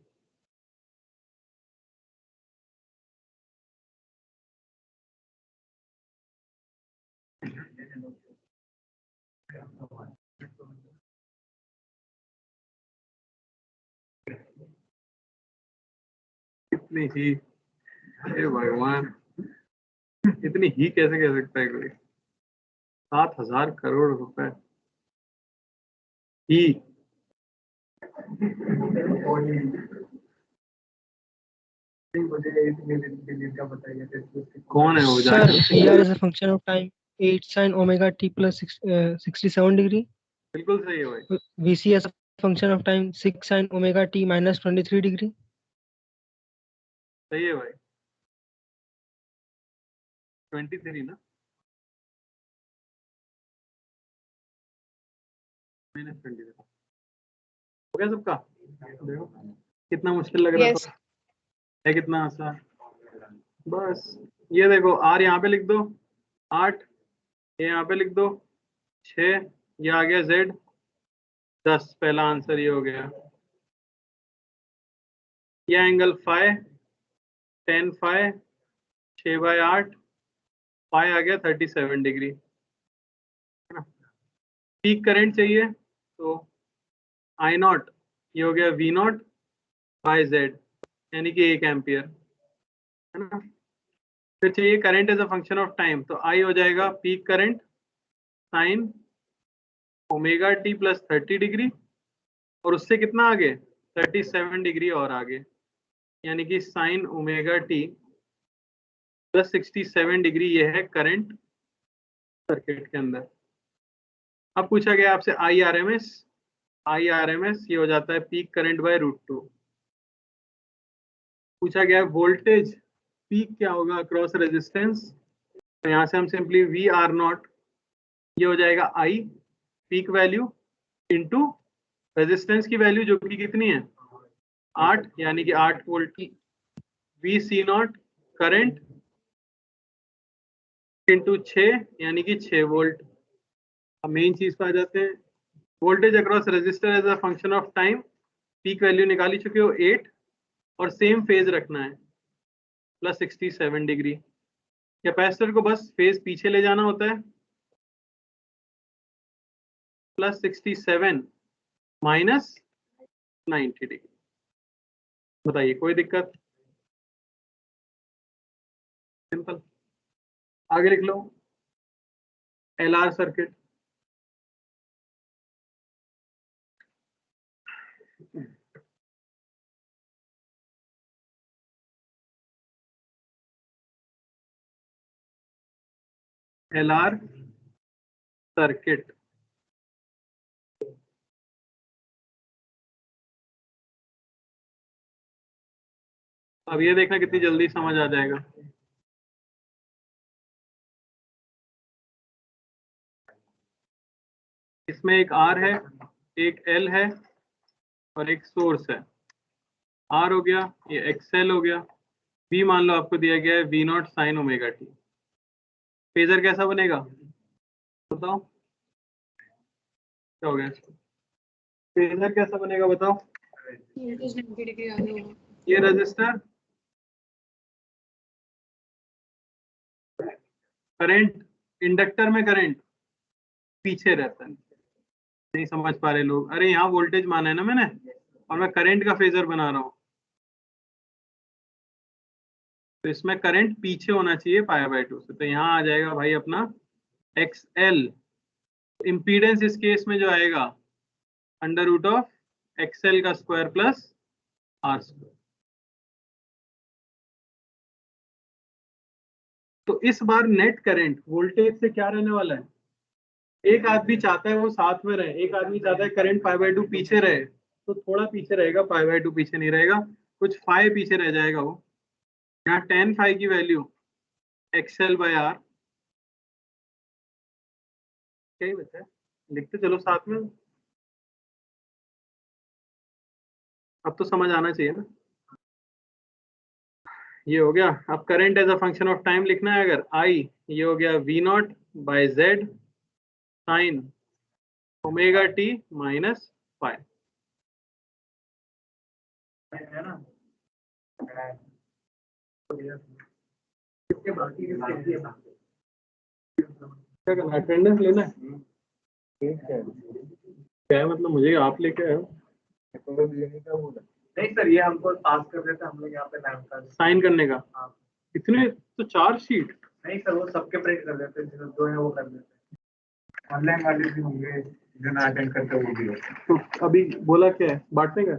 इतनी ही, हे भगवान, इतनी ही कैसे कह सकता है कोई? 7,000 करोड़ रुपए ही। कौन है वो? Sir, VR is a function of time 8 sin omega t plus 67 degree. बिल्कुल सही है भाई। VC as a function of time 6 sin omega t minus 23 degree. सही है भाई, 23 ना, -23 हो गया सबका। देखो कितना मुश्किल लग रहा Yes. था, है कितना आसान। बस ये देखो, आर यहाँ पे लिख दो 8, ये यहाँ पे लिख दो 6, ये आ गया Z 10, पहला आंसर ये हो गया। ये एंगल फाइ 10 फाइ 6/8, फाइ आ गया 37 डिग्री, है ना। पीक करंट चाहिए तो I0 ये हो गया V0 बाय Z, यानी कि 1 एम्पियर, है ना। फिर चाहिए current as a function of time, तो I हो जाएगा peak current sine omega t plus 30 degree, और उससे कितना आगे 37 डिग्री और आगे, यानी कि sign omega t plus 67 degree, ये है करंट सर्किट के अंदर। अब पूछा गया आपसे IRMS, ये हो जाता है पीक करंट बाय √2। पूछा गया है वोल्टेज पीक क्या होगा अक्रॉस रेजिस्टेंस, तो यहाँ से हम सिंपली VR0 ये हो जाएगा I peak value into resistance की वैल्यू जो कि कितनी है 8, यानी कि 8 वोल्ट, VC0 करंट इनटू 6, यानी कि 6 वोल्ट। अब मेन चीज पे आ जाते हैं, voltage across resistor as a function of time, peak value निकाली चुके हो 8, और सेम फेज रखना है प्लस 67 डिग्री। कैपेसिटर को बस फेज पीछे ले जाना होता है, प्लस 67 माइनस 90 डिग्री। बताइए कोई दिक्कत? सिंपल। आगे लिख लो LR सर्किट। LR सर्किट, अब ये देखना कितनी जल्दी समझ आ जाएगा। इसमें एक R है, एक L है और एक सोर्स है। R हो गया, ये XL हो गया, V मान लो आपको दिया गया है V0 sign omega T. Phasor कैसा बनेगा बताओ, क्या हो गया? फेजर कैसा बनेगा बताओ? Voltage 90 degree आगे होगा। ये रजिस्टर करंट, इंडक्टर में करंट पीछे रहता है, नहीं समझ पा रहे लोग? अरे यहाँ वोल्टेज माना है ना मैंने, और मैं करंट का फेजर बना रहा हूँ, तो इसमें करंट पीछे होना चाहिए π/2 से, तो यहाँ आ जाएगा भाई अपना XL। इम्पीडेंस इस केस में जो आएगा √of XL का स्क्वायर प्लस R स्क्वायर। तो इस बार नेट करंट वोल्टेज से क्या रहने वाला है? एक आदमी चाहता है वो साथ में रहे, एक आदमी चाहता है करंट π/2 पीछे रहे, तो थोड़ा पीछे रहेगा, π/2 पीछे नहीं रहेगा, कुछ फाइ पीछे रह जाएगा वो। यहाँ tan फाइ की वैल्यू एक्सएल बाय आर। क्या ही बचा है, लिखते चलो साथ में, अब तो समझ आना चाहिए ना। ये हो गया। अब current as a function of time लिखना है अगर आई, ये हो गया V naught by Z sine omega t minus five, है ना। क्या करना, अटेंडेंस लेना है? क्या है मतलब, मुझे आप लेके आए हो? नहीं सर, ये हमको पास कर देते, हम लोग यहाँ पे नाम का साइन करने का। हाँ। इतने तो 4 शीट? नहीं सर, वो सबके प्रिंट कर देते हैं, जो है वो कर देते हैं। ऑनलाइन वाले भी होंगे जो ना अटेंड करते, वो भी होते। तो अभी बोला क्या है, बांटने का?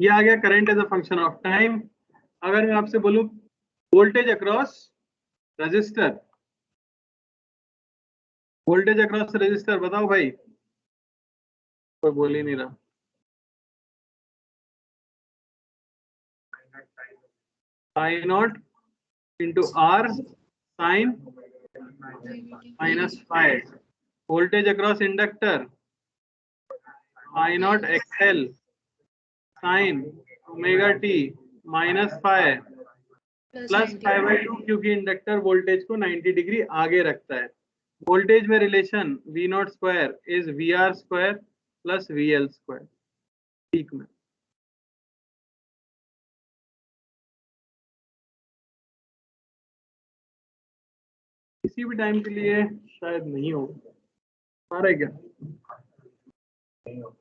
ये आ गया current as a function of time. अगर मैं आपसे बोलूं voltage across resistor, voltage across resistor बताओ भाई, कोई बोल ही नहीं रहा। I naught into R sine minus five, voltage across inductor I naught XL sine omega t minus five plus 5/2, क्योंकि इंडक्टर वोल्टेज को 90 डिग्री आगे रखता है। वोल्टेज में relation V naught square is V R square plus V L square, peak में। किसी भी time के लिए शायद नहीं होगा, आ रहा है क्या? नहीं होगा,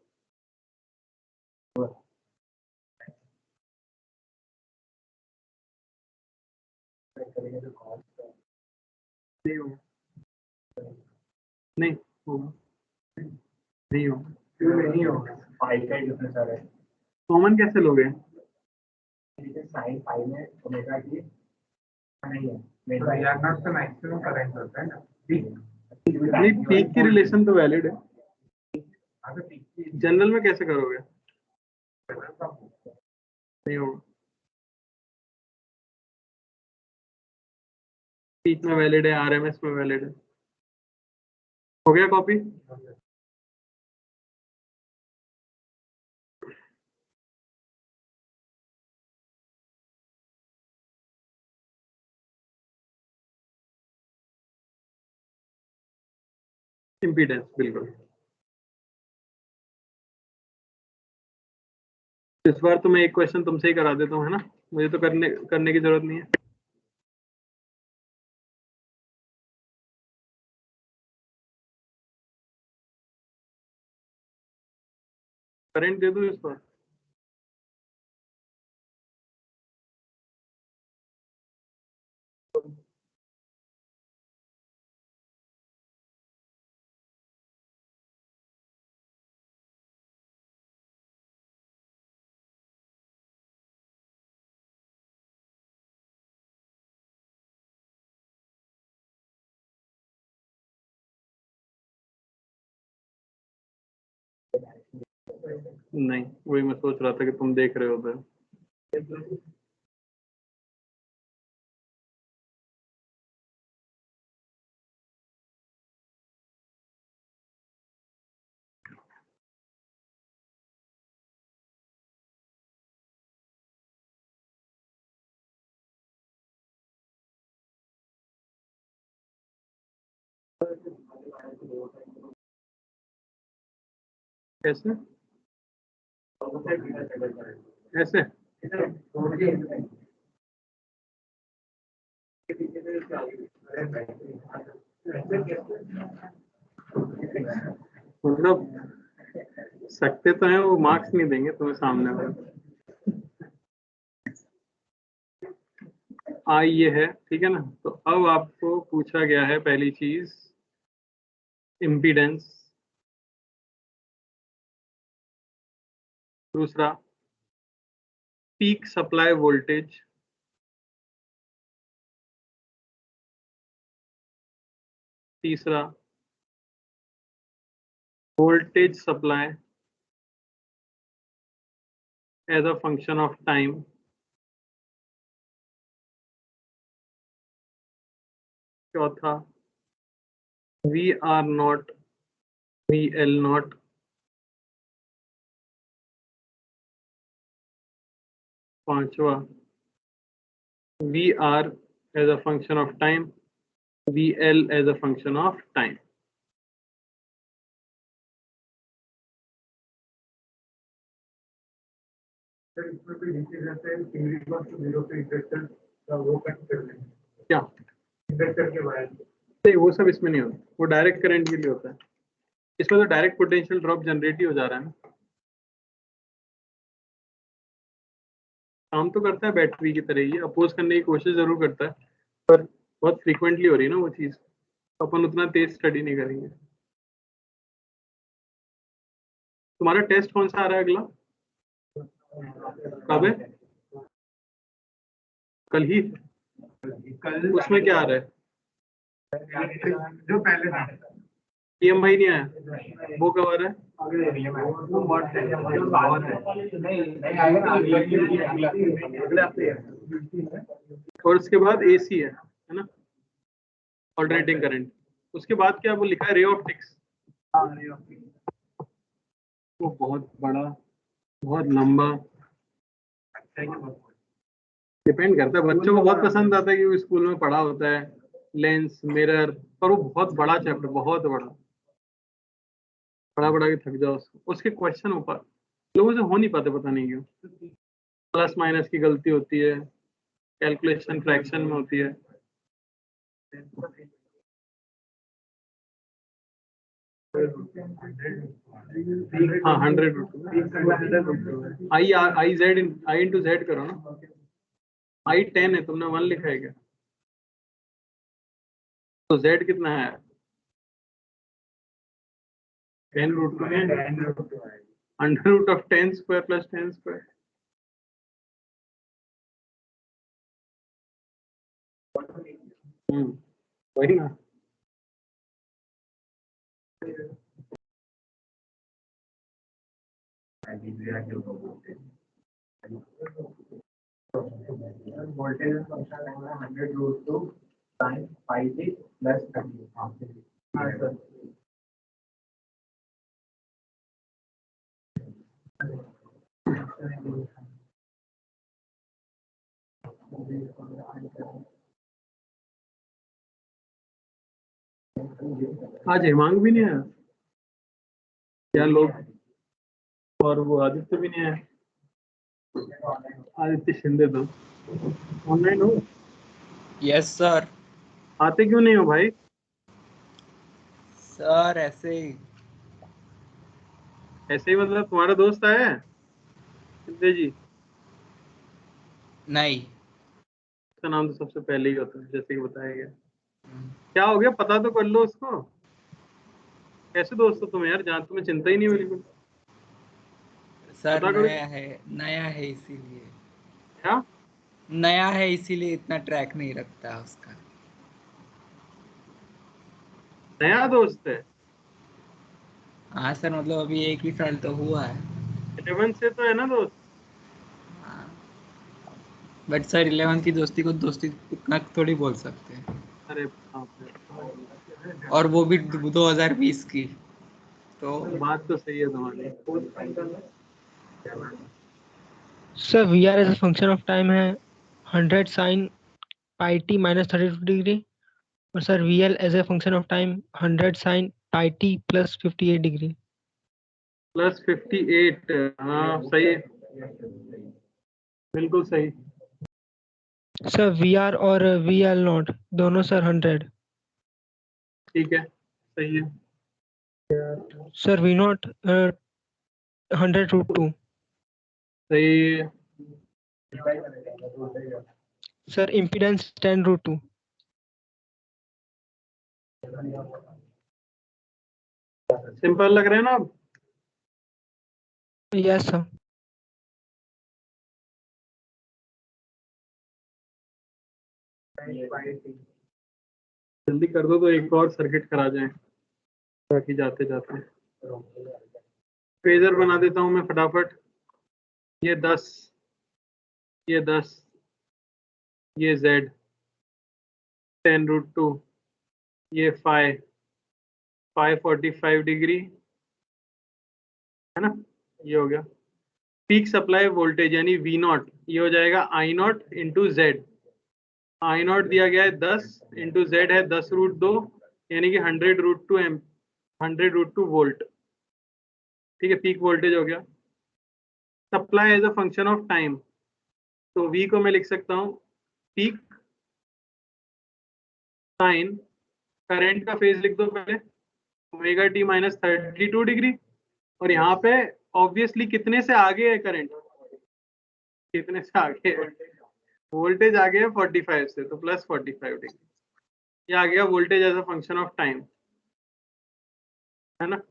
नहीं होगा, नहीं होगा, नहीं होगा। कॉमन कैसे लोगे? साइन फाइव में ओमेगा टी नहीं है, तो मैक्सिमम करंट होता है ना। पीक की रिलेशन तो वैलिड है, जनरल में कैसे करोगे? नहीं होगा, पीक में वैलिड है, आरएमएस में वैलिड है। हो गया कॉपी? इम्पीडेंस बिल्कुल। इस बार तो मैं एक क्वेश्चन तुमसे ही करा देता हूँ, है ना, मुझे तो करने की जरूरत नहीं है। करंट दे दूं इस बार? नहीं, वही मैं सोच रहा था कि तुम देख रहे हो तो। कैसे ऐसे? मतलब सकते तो हैं, वो मार्क्स नहीं देंगे तुम्हें सामने वाले। आई ये है, ठीक है ना। तो अब आपको पूछा गया है पहली चीज इम्पीडेंस, दूसरा पीक सप्लाई वोल्टेज, तीसरा voltage supply, as a function of time. चौथा VR naught VL naught. पांचवा VR as a function of time, VL as a function of time. Sir इसमें कोई नीचे रहता है t equals to 0 पे इंडक्टर का वो कट कर लेंगे क्या इंडक्टर के वायर नहीं, वो सब इसमें नहीं होता, वो डायरेक्ट करंट के लिए होता है। इसमें तो डायरेक्ट पोटेंशियल ड्रॉप जनरेट ही हो जा रहा है ना। काम तो करता है बैटरी की तरह ही, अपोज करने की कोशिश जरूर करता है, पर बहुत फ्रीक्वेंटली हो रही है ना वो चीज़, तो अपन उतना तेज स्टडी नहीं करेंगे। तुम्हारा टेस्ट कौन सा आ रहा है अगला? कब है? कल ही? कल उसमें क्या आ रहा है? जो पहले था EMI नहीं आया, वो कब आ रहा है? वो बहुत है जो बहुत है नहीं आएगा अगले हफ्ते और उसके बाद AC है ना, ऑल्टरनेटिंग करंट। उसके बाद क्या वो लिखा है? Ray optics. वो बहुत बड़ा, बहुत लंबा, डिपेंड करता है। बच्चों को बहुत पसंद आता है कि वो स्कूल में पढ़ा होता है लेंस मिरर, पर वो बहुत बड़ा चैप्टर, बहुत बड़ा, पढ़ा के थक जाओ उसके क्वेश्चन ऊपर लोगों से हो नहीं पाते, पता नहीं क्यों। प्लस माइनस की गलती होती है, कैलकुलेशन फ्रैक्शन में होती है। हाँ 100 आई जेड इंटू जेड करो ना। आई 10 है, तुमने 1 लिखा है क्या? तो जेड कितना है? 10√2 है, under root of 10 square plus 10 square. वही ना। वोल्टेज फंक्शन है 100√2 sin pi t plus 30 हाँ सर आज हेमांग भी नहीं आया क्या लोग, और वो आदित्य भी नहीं आया। आदित्य शिंदे तो ऑनलाइन हो? Yes sir. आते क्यों नहीं हो भाई? सर ऐसे ही। ऐसे ही मतलब तुम्हारा दोस्त आया है शिंदे जी? नहीं। उसका नाम तो सबसे पहले ही होता है जैसे कि बताया गया। क्या हो गया, पता तो कर लो उसको। कैसे दोस्त हो तुम यार, जहाँ तुम्हें चिंता ही नहीं बिल्कुल। सर पता करो। नया है इसीलिए। क्या नया है इसीलिए इतना ट्रैक नहीं रखता उसका। नया दोस्त है? हाँ सर, मतलब अभी 1 ही साल तो हुआ है। 11 से तो है ना दोस्त? बट सर 11 की दोस्ती को दोस्ती इतना थोड़ी बोल सकते हैं, अरे बाप रे। और वो भी 2020 की। तो बात तो सही है तुम्हारी। Sir VR as a function of time है 100 sin pi t minus 32 degree, और sir VL as a function of time 100 sin pi t plus 58 degree. Plus 58, हाँ सही है, बिल्कुल सही। सर VR और VL नॉट दोनों सर 100। ठीक है, सही है। Sir V naught 100√2। सही है। Sir impedance 10√2। सिंपल लग रहे हैं ना अब? Yes sir. जल्दी कर दो तो एक और सर्किट करा जाए ताकि जाते जाते। फेजर बना देता हूँ मैं फटाफट। ये 10, ये 10, ये z 10√2, ये 545 डिग्री है ना, ये हो गया। पीक सप्लाई वोल्टेज यानी V0 ये हो जाएगा I0 इंटू जेड। I0 दिया गया है 10 इंटू जेड है 10√2 यानी कि 100√2 वोल्ट। ठीक है, पीक वोल्टेज हो गया। Supply as a function of time, तो V को मैं लिख सकता हूँ पीक साइन करंट का फेज लिख दो पहले ओमेगा टी माइनस 32 डिग्री, और यहाँ पे ऑब्वियसली कितने से आगे है करंट, कितने से आगे है, वोल्टेज आ गया 45 से, तो प्लस 45 डिग्री, ये आ गया voltage as a function of time, है ना।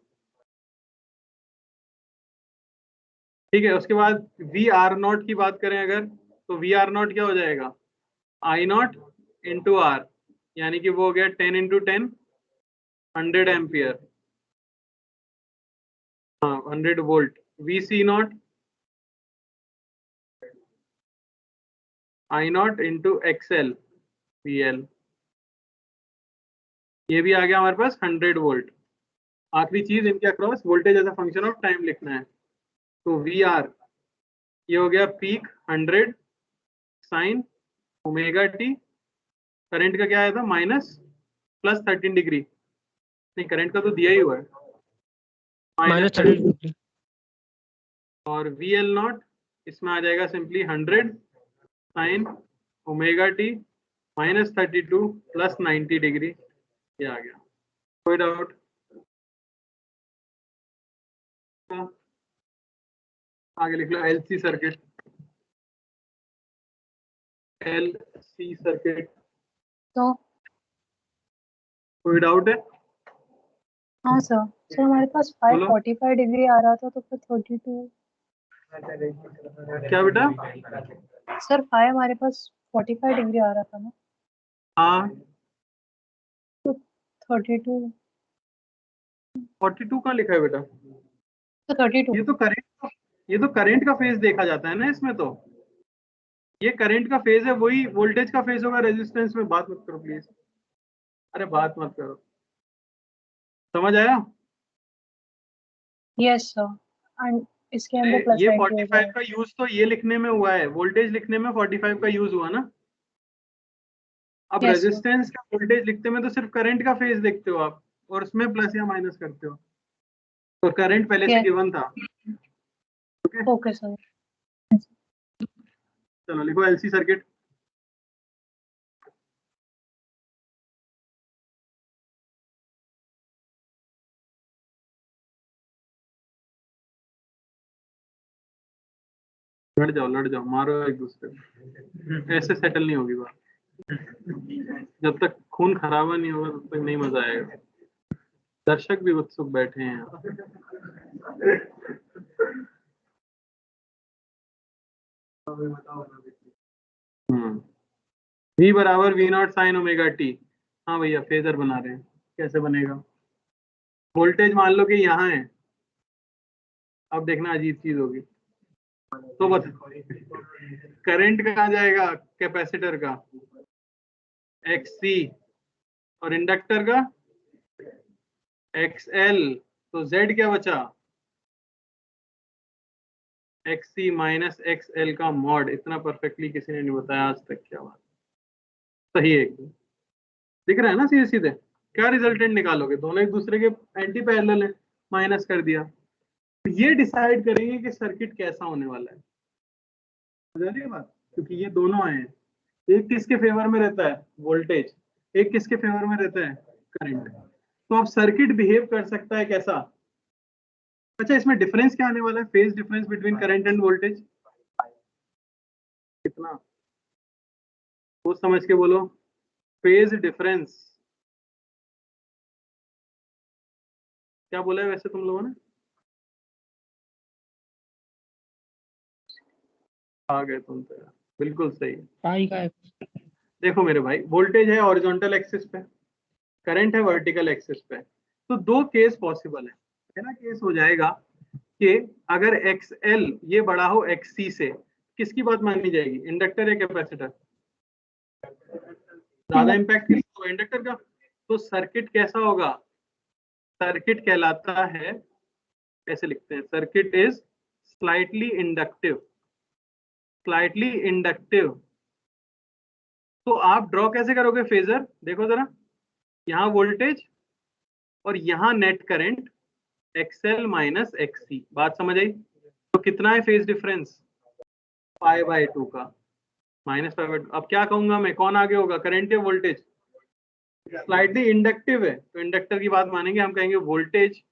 ठीक है, उसके बाद वी आर नॉट की बात करें अगर, तो वी आर नॉट क्या हो जाएगा आई नॉट इंटू आर, यानी कि वो हो गया 10 इंटू 10 100 एम्पियर, हाँ 100 volt. V C naught I naught into XL V L, ये भी आ गया हमारे पास 100 वोल्ट। आखिरी चीज इनके across voltage as a function of time लिखना है, तो वी आर ये हो गया peak 100 sine omega t, current का क्या आया था माइनस प्लस 13 डिग्री, नहीं करंट का तो दिया ही हुआ है माइनस 30 डिग्री। और वी एल नॉट इसमें आ जाएगा simply 100 sine omega t minus 32 plus 90 degree, ये आ गया। कोई डाउट? आगे लिख लो एलसी सर्किट, एलसी सर्किट, तो कोई डाउट है? हाँ सर, सर हमारे पास बोलो। 545 डिग्री आ रहा था, तो फिर 32। क्या बेटा? सर 5 हमारे पास 45 डिग्री आ रहा था ना, हाँ तो 32, 42 कहाँ लिखा है बेटा? तो 32। ये तो करंट का फेज देखा जाता है ना इसमें, तो ये करंट का फेज है, वही वोल्टेज का फेज होगा रेजिस्टेंस में। बात मत करो प्लीज, अरे बात मत करो, समझ आया? यस सर, एंड इसके अंदर प्लस ये 90 हो 45 जाएगा। का यूज तो ये लिखने में हुआ है, वोल्टेज लिखने में 45 का यूज हुआ ना। अब Yes, sir. रेजिस्टेंस का वोल्टेज लिखते में तो सिर्फ करंट का फेज देखते हो आप, और उसमें प्लस या माइनस करते हो, तो करंट पहले से Yes. गिवन था। Okay sir. चलो लिखो एलसी सर्किट। लड़ जाओ मारो एक दूसरे को, ऐसे सेटल नहीं होगी बात। जब तक खून खराबा नहीं होगा तब तक नहीं मजा आएगा। दर्शक भी उत्सुक बैठे हैं यहाँ। V बराबर V naught sine omega t. हाँ भैया फेजर बना रहे हैं, कैसे बनेगा? वोल्टेज मान लो कि यहाँ है, अब देखना अजीब चीज होगी, तो बता करंट कहाँ जाएगा कैपेसिटर का XC, और इंडक्टर का XL, तो Z क्या बचा XC माइनस XL का मॉड। इतना परफेक्टली किसी ने नहीं बताया आज तक, क्या बात, सही है एकदम, दिख रहा है ना सीधे सीधे। क्या रिजल्टेंट निकालोगे, दोनों एक दूसरे के एंटी पैरेलल है, माइनस कर दिया, तो ये डिसाइड करेंगे कि सर्किट कैसा होने वाला है। समझ आ रही है बात? क्योंकि ये दोनों आए हैं, एक किसके फेवर में रहता है वोल्टेज, एक किसके फेवर में रहता है करंट, तो अब सर्किट बिहेव कर सकता है कैसा। अच्छा इसमें डिफरेंस क्या आने वाला है, phase difference between current end voltage कितना, वो समझ के बोलो। फेज डिफरेंस क्या बोला है वैसे तुम लोगों ने? आ गए तुम तो यार, बिल्कुल सही। पाई का देखो मेरे भाई, वोल्टेज है हॉरिजॉन्टल एक्सिस पे, करंट है वर्टिकल एक्सिस पे, तो दो केस पॉसिबल है। पहला केस हो जाएगा कि अगर XL ये बड़ा हो XC से, किसकी बात माननी जाएगी, इंडक्टर या कैपेसिटर? ज्यादा इंपैक्ट किसका होगा, इंडक्टर का। तो सर्किट कैसा होगा, सर्किट कहलाता है, ऐसे लिखते हैं, circuit is slightly inductive, slightly inductive. तो आप ड्रॉ कैसे करोगे फेजर, देखो जरा, यहाँ वोल्टेज और यहाँ net current XL minus XC, बात समझ आई? तो कितना है फेज डिफरेंस, π/2 का, -π/2। अब क्या कहूंगा मैं, कौन आगे होगा, करंट या वोल्टेज? स्लाइटली इंडक्टिव है तो इंडक्टर की बात मानेंगे, हम कहेंगे voltage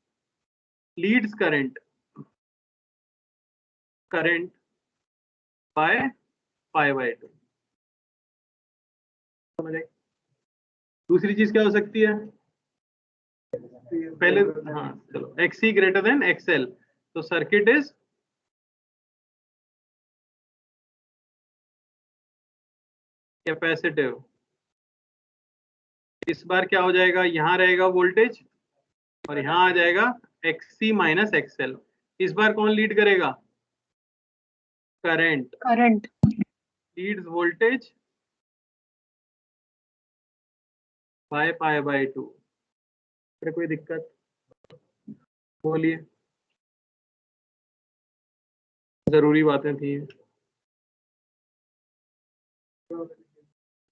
leads current, current by π/2, समझ आई? दूसरी चीज क्या हो सकती है, पहले, हाँ चलो, XC ग्रेटर देन XL, तो सर्किट इज कैपेसिटिव। इस बार क्या हो जाएगा, यहाँ रहेगा वोल्टेज और यहाँ आ जाएगा XC माइनस XL। इस बार कौन लीड करेगा, current, current leads voltage by π/2। फिर कोई दिक्कत, बोलिए, जरूरी बातें थी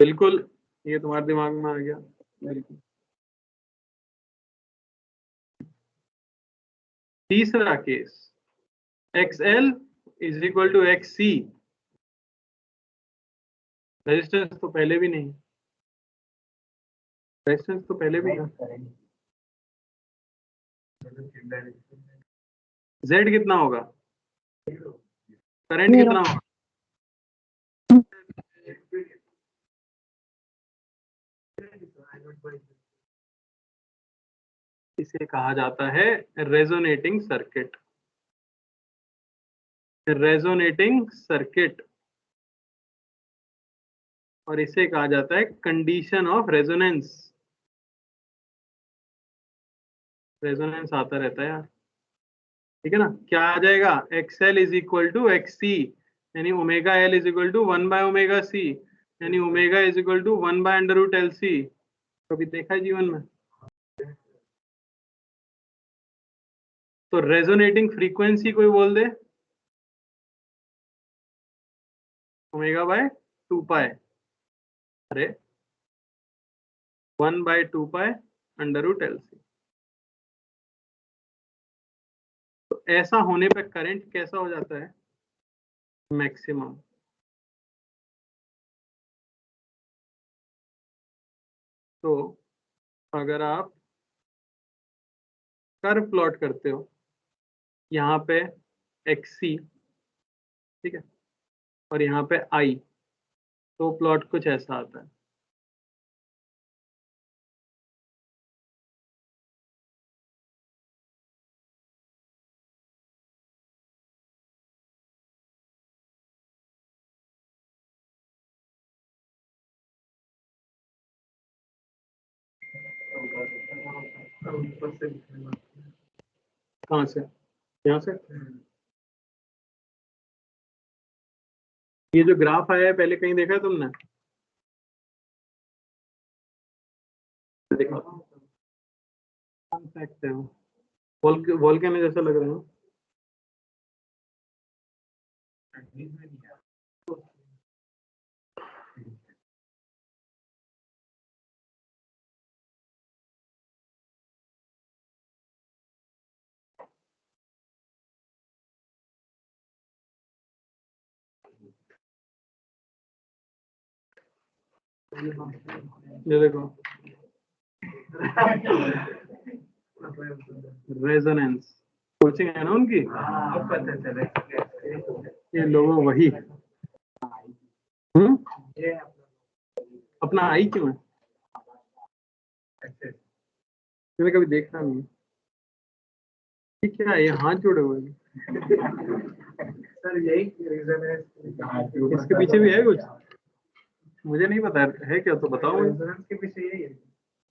बिल्कुल, ये तुम्हारे दिमाग में आ गया, बिल्कुल। तीसरा case, XL is equal to XC, resistance तो पहले भी नहीं, रेजिस्टेंस तो पहले भी नहीं, Z कितना होगा, करंट कितना होगा, इसे कहा जाता है रेजोनेटिंग सर्किट, रेजोनेटिंग सर्किट, और इसे कहा जाता है कंडीशन ऑफ रेजोनेंस। रेजोनेंस आता रहता है यार, ठीक है ना। क्या आ जाएगा, XL is equal to XC, यानी omega L is equal to 1/ωc, यानी omega is equal to 1/√LC। कभी देखा है जीवन में? तो रेजोनेटिंग फ्रीक्वेंसी कोई बोल दे, ω/2π, अरे 1/2π√LC। तो ऐसा होने पे करंट कैसा हो जाता है, मैक्सिमम। तो अगर आप कर्व प्लॉट करते हो, यहाँ पे XC, ठीक है, और यहाँ पे I, तो प्लॉट कुछ ऐसा आता है। कहाँ से, यहाँ से? ये जो ग्राफ आया है पहले कहीं देखा है तुमने? देखा, फैक्ट है, वोल्केनो जैसा लग रहा है। ये देखो, रेजोनेंस कोचिंग है ना उनकी, ये लोगों वही अपना आई क्यों है, मैंने कभी देखा नहीं। क्या है ये, हाथ जोड़े हुए हैं? सर यही रीजन है, इसके पीछे भी है कुछ, मुझे नहीं पता है क्या, तो बताओ। रेजोनेंस के पीछे यही है।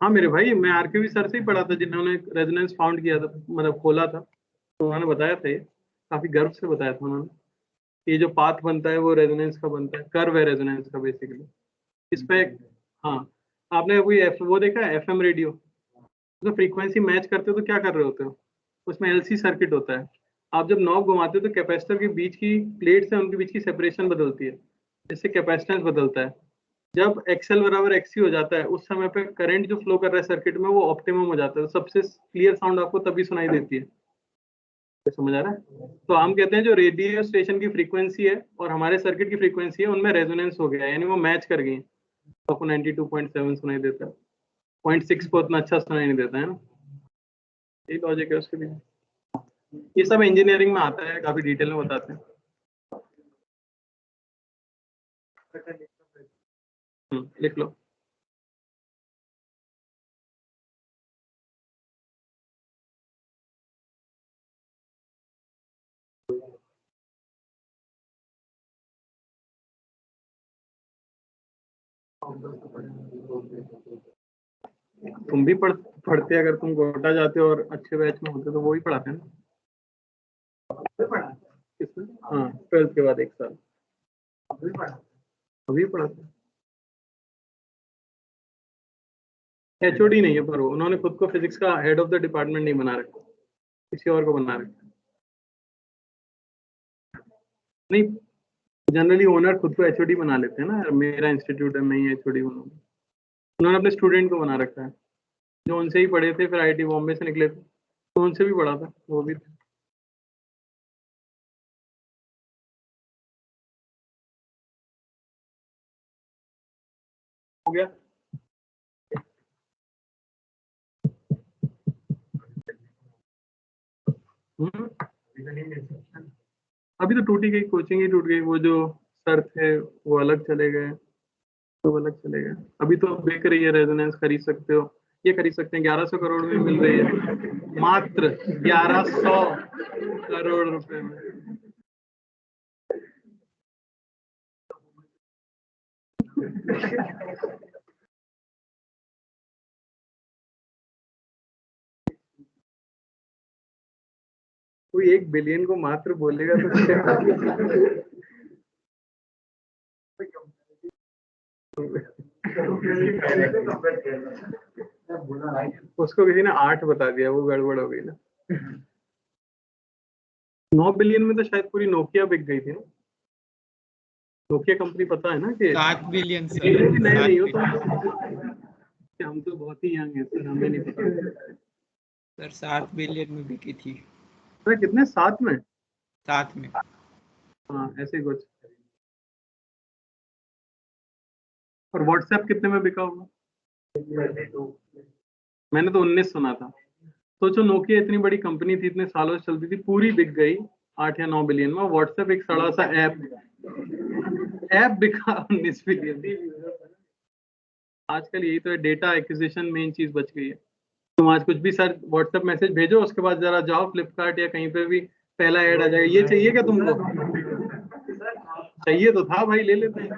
हाँ मेरे भाई, मैं RQV सर से ही पढ़ा था, जिन्होंने रेजोनेंस फाउंड किया था, मतलब खोला था, तो उन्होंने बताया था ये। काफी गर्व से बताया था उन्होंने। ये जो पाथ बनता है वो रेजोनेंस का बनता है, कर्व है रेजोनेंस का बेसिकली। इस पे हाँ, आपने वो देखा है एफएम रेडियो, तो फ्रीक्वेंसी मैच करते हो तो क्या कर रहे होते हो, उसमें एलसी सर्किट होता है। आप जब नॉब घुमाते हो तो कैपेसिटर के बीच की प्लेट्स है, उनके बीच की सेपरेशन बदलती है, जिससे कैपेसिटेंस बदलता है। जब एक्सएल बराबर एक्सी हो जाता है उस समय पे करंट जो फ्लो कर रहा है सर्किट में वो ऑप्टिमम हो जाता है। सबसे क्लियर साउंड आपको तभी सुनाई देती है। समझ आ रहा है? तो हम कहते हैं जो रेडियो स्टेशन की फ्रीक्वेंसी है और हमारे सर्किट की फ्रीक्वेंसी है उनमें रेजोनेंस हो गया है, यानी वो मैच कर गई। तो आपको 92.7 सुनाई देता है, 0.6 को उतना अच्छा सुनाई नहीं देता है ना। यही लॉजिक है उसके लिए। ये सब इंजीनियरिंग में आता है, काफी डिटेल में बताते हैं। लिख लो। तुम भी पढ़ते, अगर तुम गोटा जाते हो और अच्छे बैच में होते तो वो ही पढ़ाते हैं ना। किसमें? हाँ, 12th के बाद 1 साल अभी पढ़ाते हैं। एचओडी नहीं है, पर वो उन्होंने खुद को फिजिक्स का हेड ऑफ द डिपार्टमेंट नहीं बना रखा, किसी और को बना रखा। नहीं, जनरली ओनर खुद को एचओडी बना लेते हैं ना, मेरा इंस्टीट्यूट है, मैं ही एचओडी बनूंगा। उन्होंने अपने स्टूडेंट को बना रखा है, जो उनसे ही पढ़े थे, फिर आईआईटी बॉम्बे से निकले थे तो उनसे भी पढ़ा था, वो भी थे। हो गया। अभी तो टूटी गई, कोचिंग ही टूट गई। वो जो सर थे वो अलग चले गए, तो अलग चले गए। अभी तो बिक रही है रेजोनेंस, खरीद सकते हो। ये खरीद सकते हैं, 1100 करोड़ में मिल रही है, मात्र 1100 करोड़ रुपए में। कोई 1 बिलियन को मात्र बोलेगा तो उसको किसी ने 8 बता दिया, वो गड़बड़ हो गई ना। 9 बिलियन में तो शायद पूरी नोकिया बिक गई थी ना। नोकिया कंपनी पता है ना कि 7 बिलियन सर। नहीं नहीं हो तो हम तो बहुत ही यंग है सर, हमें नहीं पता सर 7 बिलियन में बिकी थी। सर। कितने? 7 में? 7 में। हाँ, ऐसे ही कुछ। और व्हाट्सएप कितने में बिका होगा? मैंने तो 19 सुना था। सोचो, नोकिया इतनी बड़ी कंपनी थी, इतने सालों से चलती थी, पूरी बिक गई 8 या 9 बिलियन में। व्हाट्सएप एक सड़ा सा ऐप बिका 19 बिलियन। आजकल यही तो है, डेटा एक्विजिशन मेन चीज बच गई है। तुम आज कुछ भी सर व्हाट्सएप मैसेज भेजो, उसके बाद जरा जाओ फ्लिपकार्ट या कहीं पे भी, पहला ऐड आ जाएगा, ये चाहिए क्या तुमको? चाहिए तो था भाई, ले लेते हैं।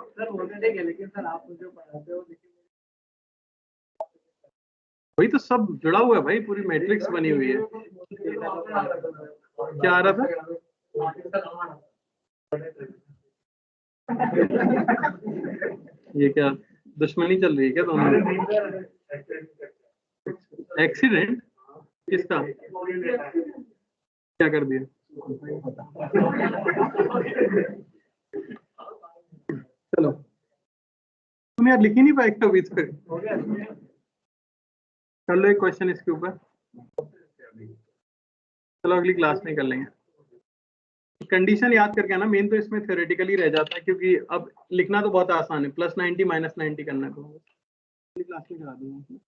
सर होने देंगे, लेकिन सर आप मुझे पढ़ाते हो, लेकिन वही तो सब जुड़ा हुआ है भाई, पूरी मैट्रिक्स बनी हुई है। क्या आ रहा था? ये क्या दुश्मनी चल रही है क्या दोनों में? एक्सीडेंट? किसका? क्या कर दिया? चलो, तुम यार लिख ही नहीं पाएगा अभी तक। कर लो एक क्वेश्चन इसके ऊपर, चलो अगली क्लास में कर लेंगे। कंडीशन याद करके आना, मेन तो इसमें थ्योरेटिकली रह जाता है, क्योंकि अब लिखना तो बहुत आसान है, +90 -90 करना है, तो अगली क्लास में करा दूंगा।